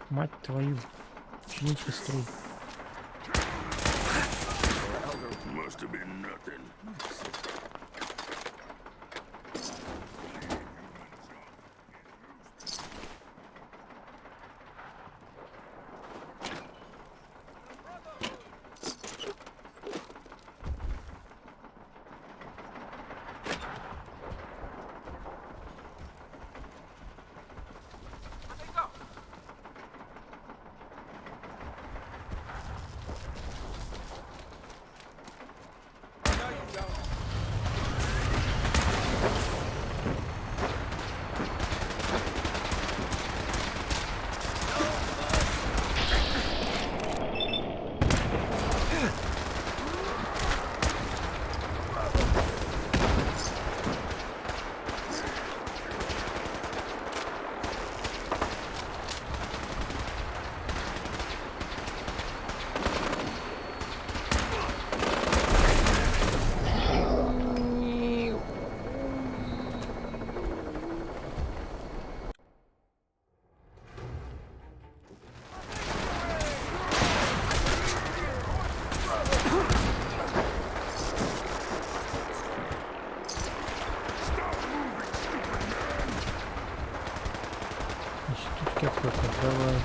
Мать твою. Чинить сестру. Must have been nothing. Давай.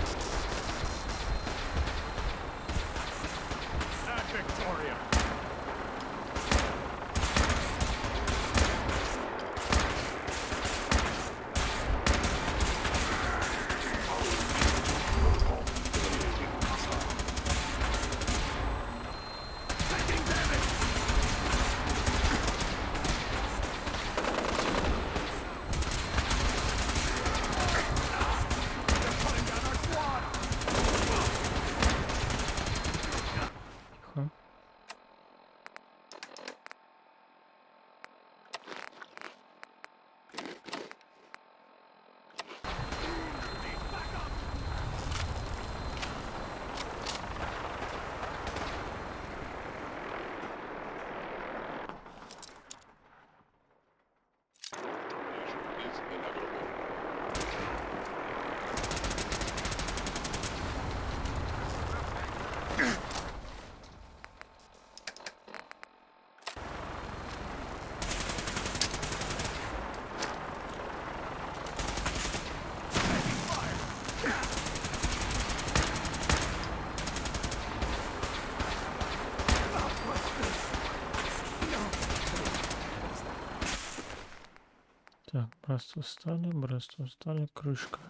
Так, братство стали, крышка.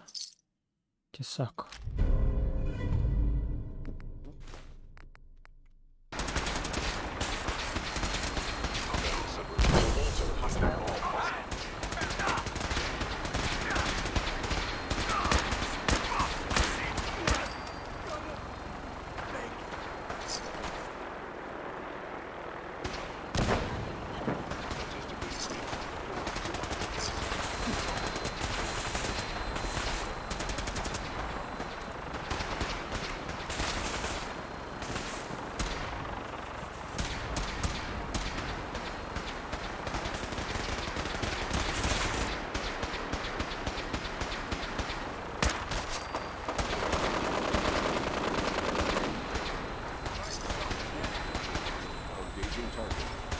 Тесак.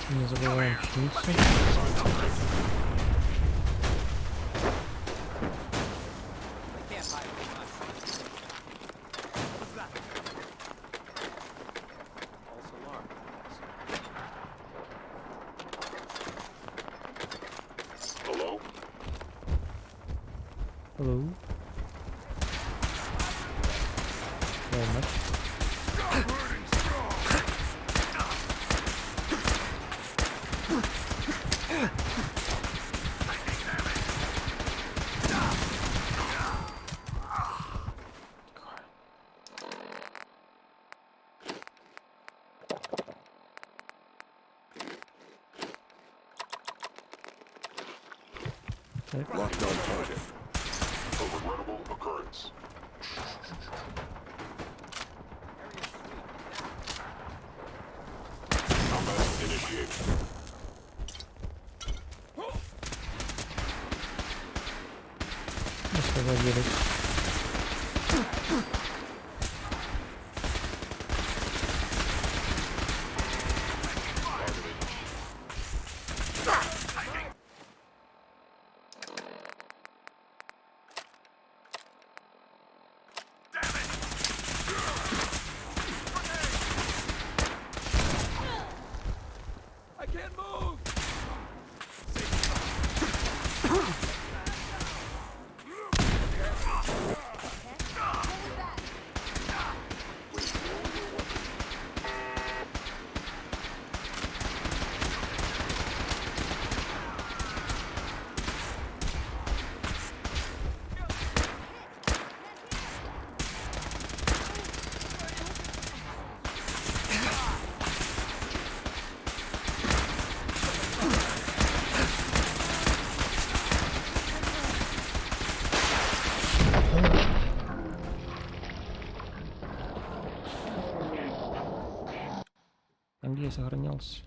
Не забываем чиниться. Hello? Hello. Very much. Locked on target. A regrettable occurrence. Combat initiated. Освободились. А где я сохранялся?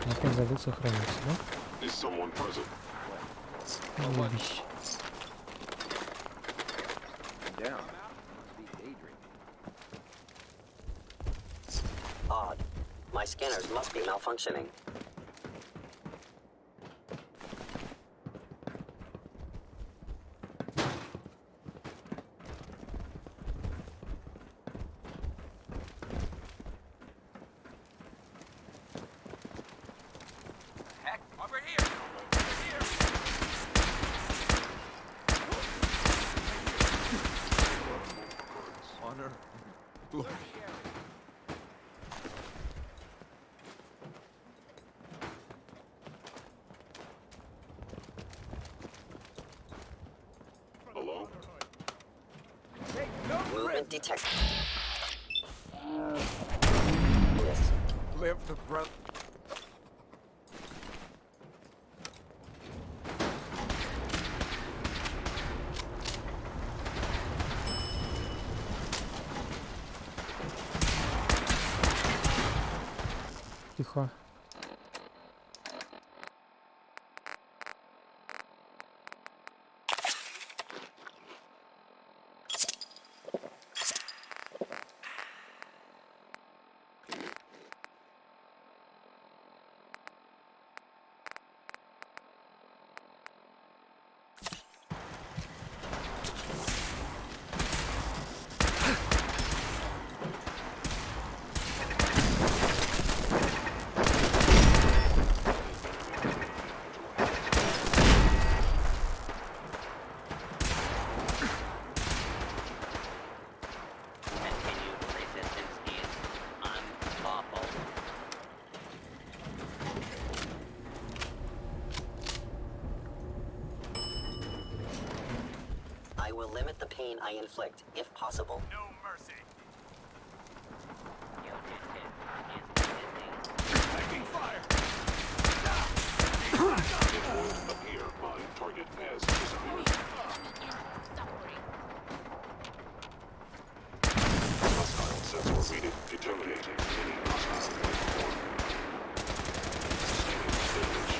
Опять забыл сохраниться, да? Is someone present? Заебись. Odd. My scanners must be malfunctioning. Hello? Movement detected. Live the breath. Тихо. I will limit the pain I inflict, if possible. No mercy. Taking fire. It would appear my target has disappeared. Hostile sensor reading determinating any hostile life form. Sustaining stage.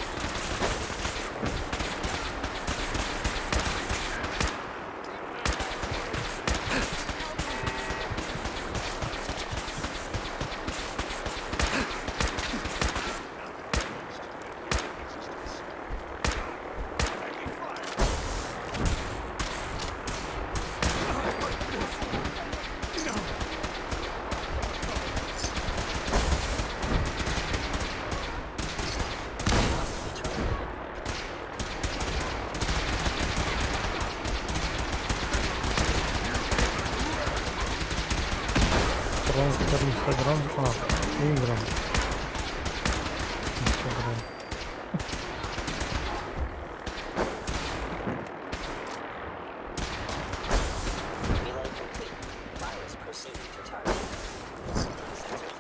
Инстаграм, Играм. Инстаграм. Relay complete. Virus proceeding to target. Sensors.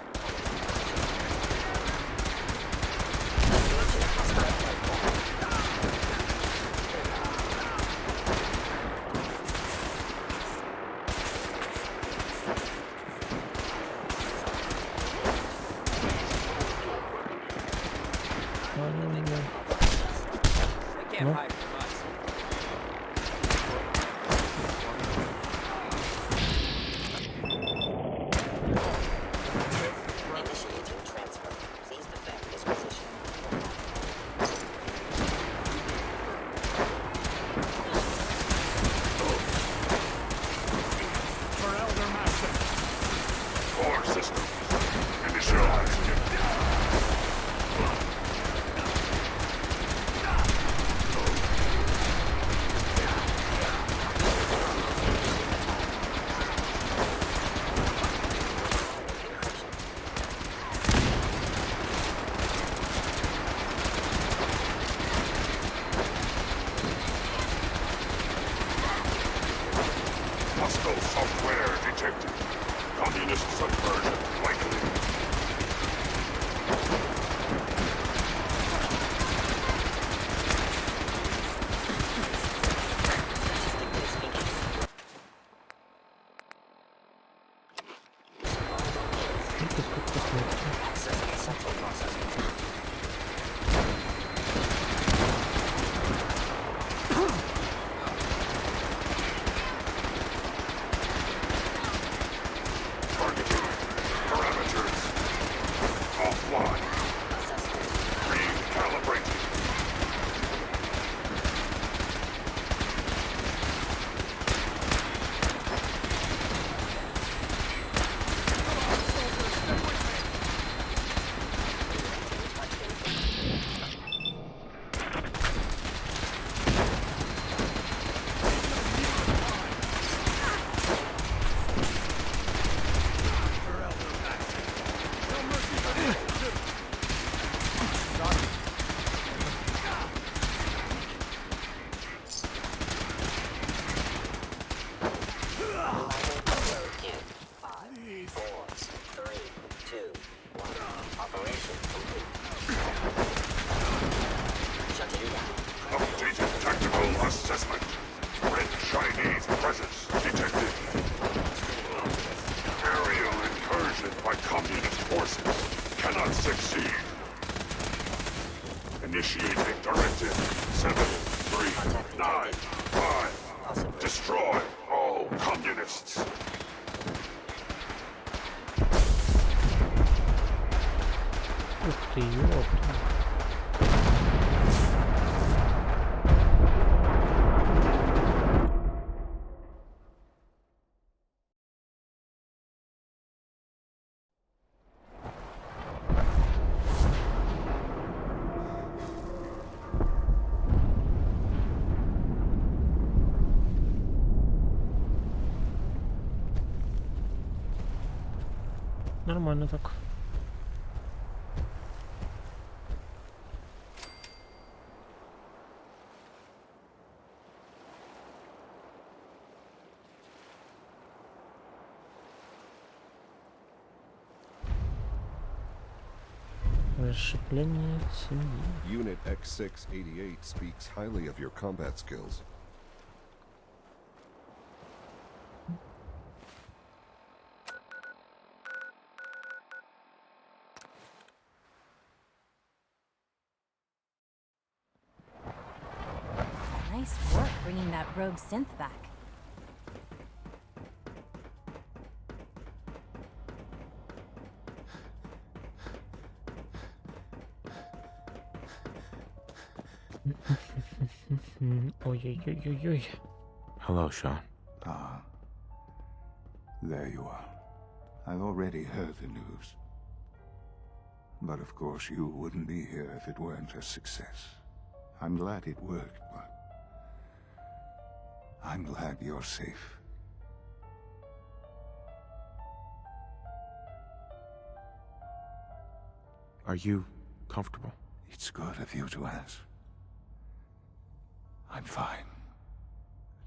Engaging hostile life form. They can't hide from us. Initiating transfer. Please defend this position. For Elder Master. Core system. Initialized. Initiating directive 7395. Destroy all communists. Ух ты, ёпта. Нормально так. Расщепление семьи. Unit X688 speaks highly of your combat skills. Nice work bringing that rogue synth back. Ой-ой-ой-ой-ой. Hello, Sean. Ah, there you are. I've already heard the news. But of course you wouldn't be here if it weren't a success. I'm glad it worked, but I'm glad you're safe. Are you comfortable? It's good of you to ask. I'm fine.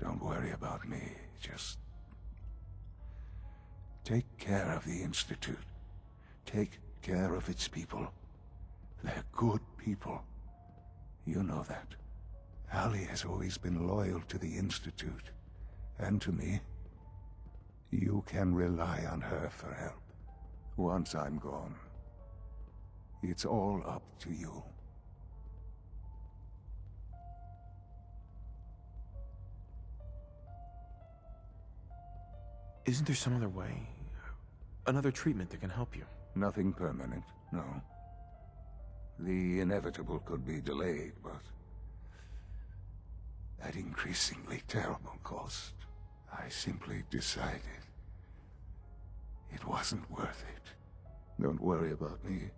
Don't worry about me. Just take care of the Institute. Take care of its people. They're good people. You know that. Ali has always been loyal to the Institute. And to me. You can rely on her for help. Once I'm gone, it's all up to you. Isn't there some other way? Another treatment that can help you? Nothing permanent, no. The inevitable could be delayed, but at increasingly terrible cost, I simply decided it wasn't worth it. Don't worry about me.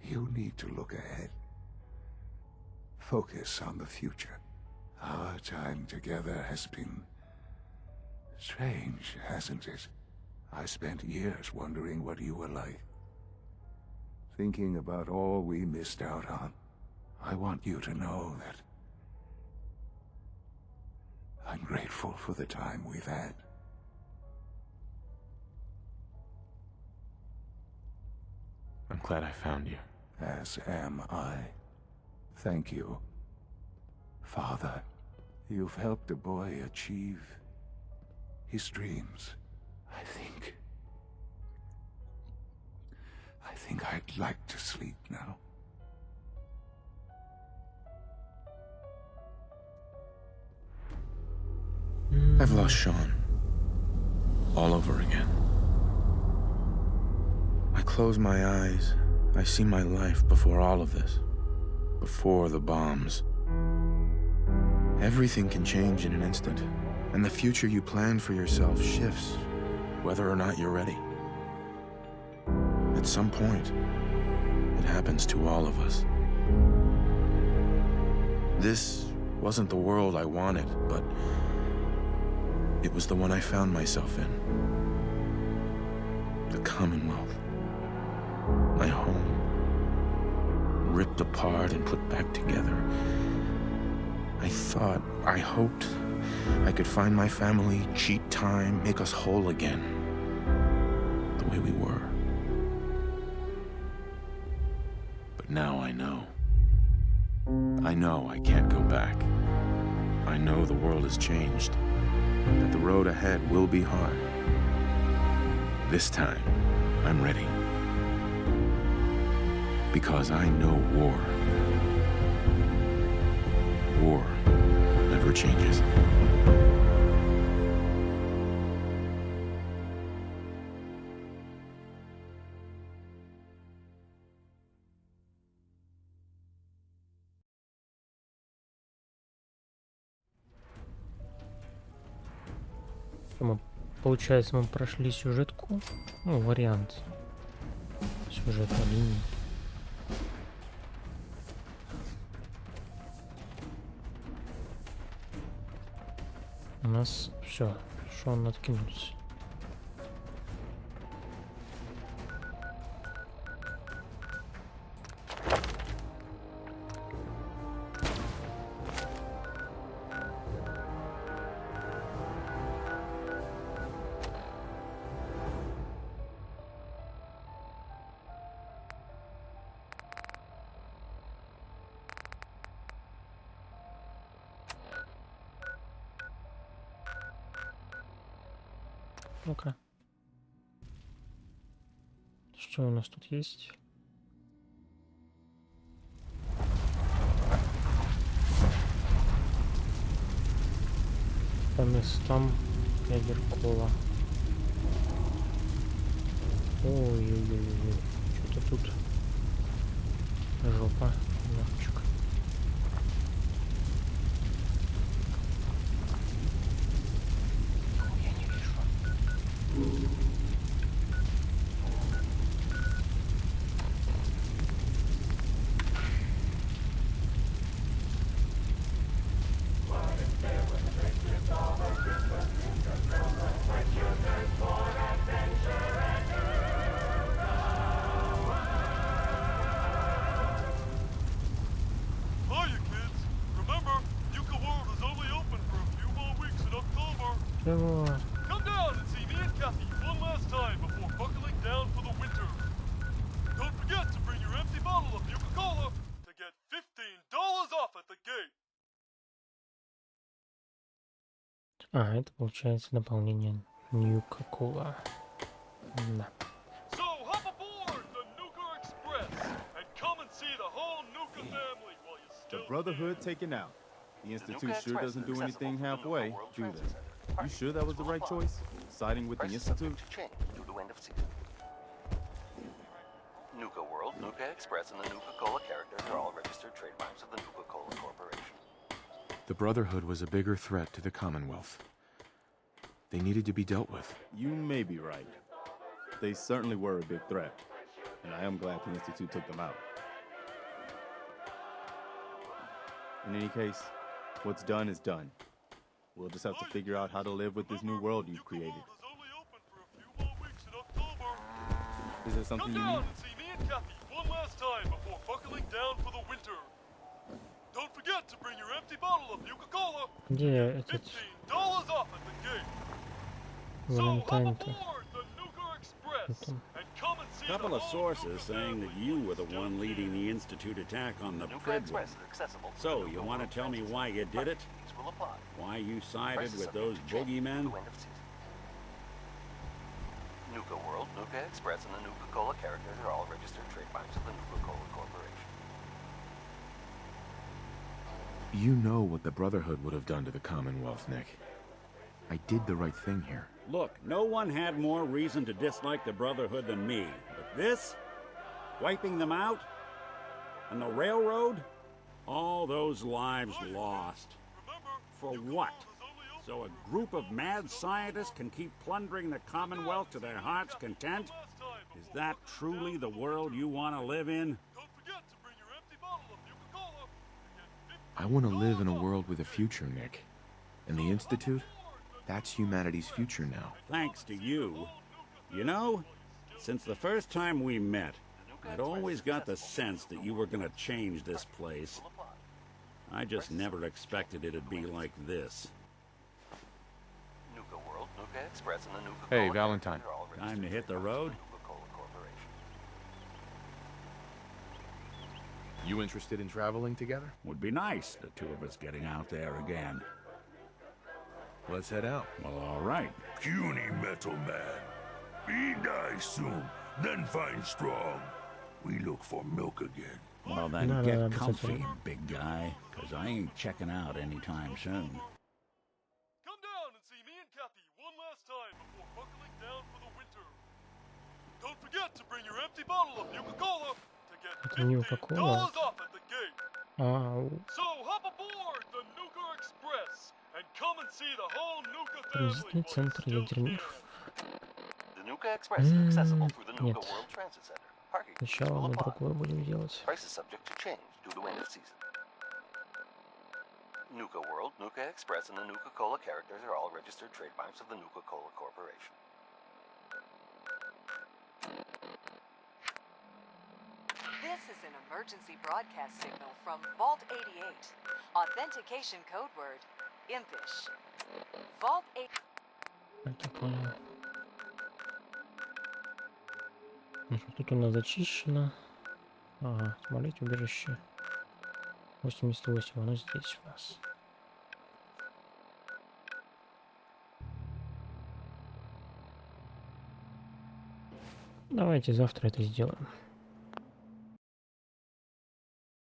You need to look ahead. Focus on the future. Our time together has been strange, hasn't it? I spent years wondering what you were like. Thinking about all we missed out on. I want you to know that I'm grateful for the time we've had. I'm glad I found you. As am I. Thank you, Father. You've helped a boy achieve his dreams, I think. I'd like to sleep now. I've lost Sean. All over again. I close my eyes. I see my life before all of this. Before the bombs. Everything can change in an instant. And the future you plan for yourself shifts, whether or not you're ready. At some point, it happens to all of us. This wasn't the world I wanted, but it was the one I found myself in. The Commonwealth. My home. Ripped apart and put back together. I thought, I hoped I could find my family, cheat time, make us whole again. The way we were. But now I know. I know I can't go back. I know the world has changed. That the road ahead will be hard. This time, I'm ready. Because I know war. War never changes. Получается, мы прошли сюжетку. Ну, вариант сюжетной линии. У нас все, Шон откинулся. Ну-ка. Что у нас тут есть? По местам ядеркова. Ой-ой-ой-ой. Что-то тут жопа. Лапчик. Come down and see me and Kathy one last time before buckling down for the winter. Don't forget to bring your empty bottle of Nuka-Cola to get $15 off at the gate. А, это получается дополнение Nuka-Cola. Да. So hop aboard the Nuka Express and come and see the whole Nuka family while you still The Brotherhood taken out. The Institute sure doesn't do anything halfway, do they? You sure that was the right choice? Siding with the Institute? Due to end of season. Nuka World, Nuka Express, and the Nuka-Cola characters are all registered trademarks of the Nuka-Cola Corporation. The Brotherhood was a bigger threat to the Commonwealth. They needed to be dealt with. You may be right. They certainly were a big threat, and I am glad the Institute took them out. In any case, what's done is done. We'll just have to figure out how to live with this new world you've created. Is there something you need? Come down and see me and Kathy one last time before buckling down for the winter. Don't forget to bring your empty bottle of Nuka-Cola to get $15 off at the gate. So hop aboard the Nuka Express and come and see a couple of sources saying that you were the one leading the Institute attack on the Predport. So, you want to tell me why you did it? Why you sided with those boogeymen? Nuka World, Nuka Express, and the Nuka-Cola characters are all registered registered trademarks of the Nuka-Cola Corporation. You know what the Brotherhood would have done to the Commonwealth, Nick. I did the right thing here. Look, no one had more reason to dislike the Brotherhood than me. But this? Wiping them out? And the railroad? All those lives lost. For what? So a group of mad scientists can keep plundering the Commonwealth to their heart's content? Is that truly the world you want to live in? I want to live in a world with a future, Nick. And the Institute? That's humanity's future now. Thanks to you. You know, since the first time we met, I'd always got the sense that you were going to change this place. I just never expected it'd be like this. Nuka World, Nuka Express, and the Nuka Hey, Valentine. Time to hit the road? You interested in traveling together? Would be nice, the two of us getting out there again. Let's head out. Well, all right. Puny metal man. Be nice soon, then find strong. We look for milk again. Well, then get comfy, big guy, because I ain't checking out anytime soon. Come down and see me and Kathy one last time before buckling down for the winter. Don't forget to bring your empty bottle of Nuka-Cola to get $15 off at the gate. So hop aboard the Nuka Express and come and see the whole Nuka family. Центр ядерных. The Nuka Express is accessible through the Nuka World Transit Center. Parking Сначала мы другое будем делать. Price is subject to change due to end of season. Nuka World, Nuka Express, and the Nuka-Cola characters are all registered trademarks of the Nuka-Cola Corporation. This is an emergency broadcast signal from Vault 88. Authentication code word, impish. Vault 8... Это понял. Ну что, тут у нас зачищено. Ага, смотрите, убежище. 88, оно здесь у нас. Давайте завтра это сделаем.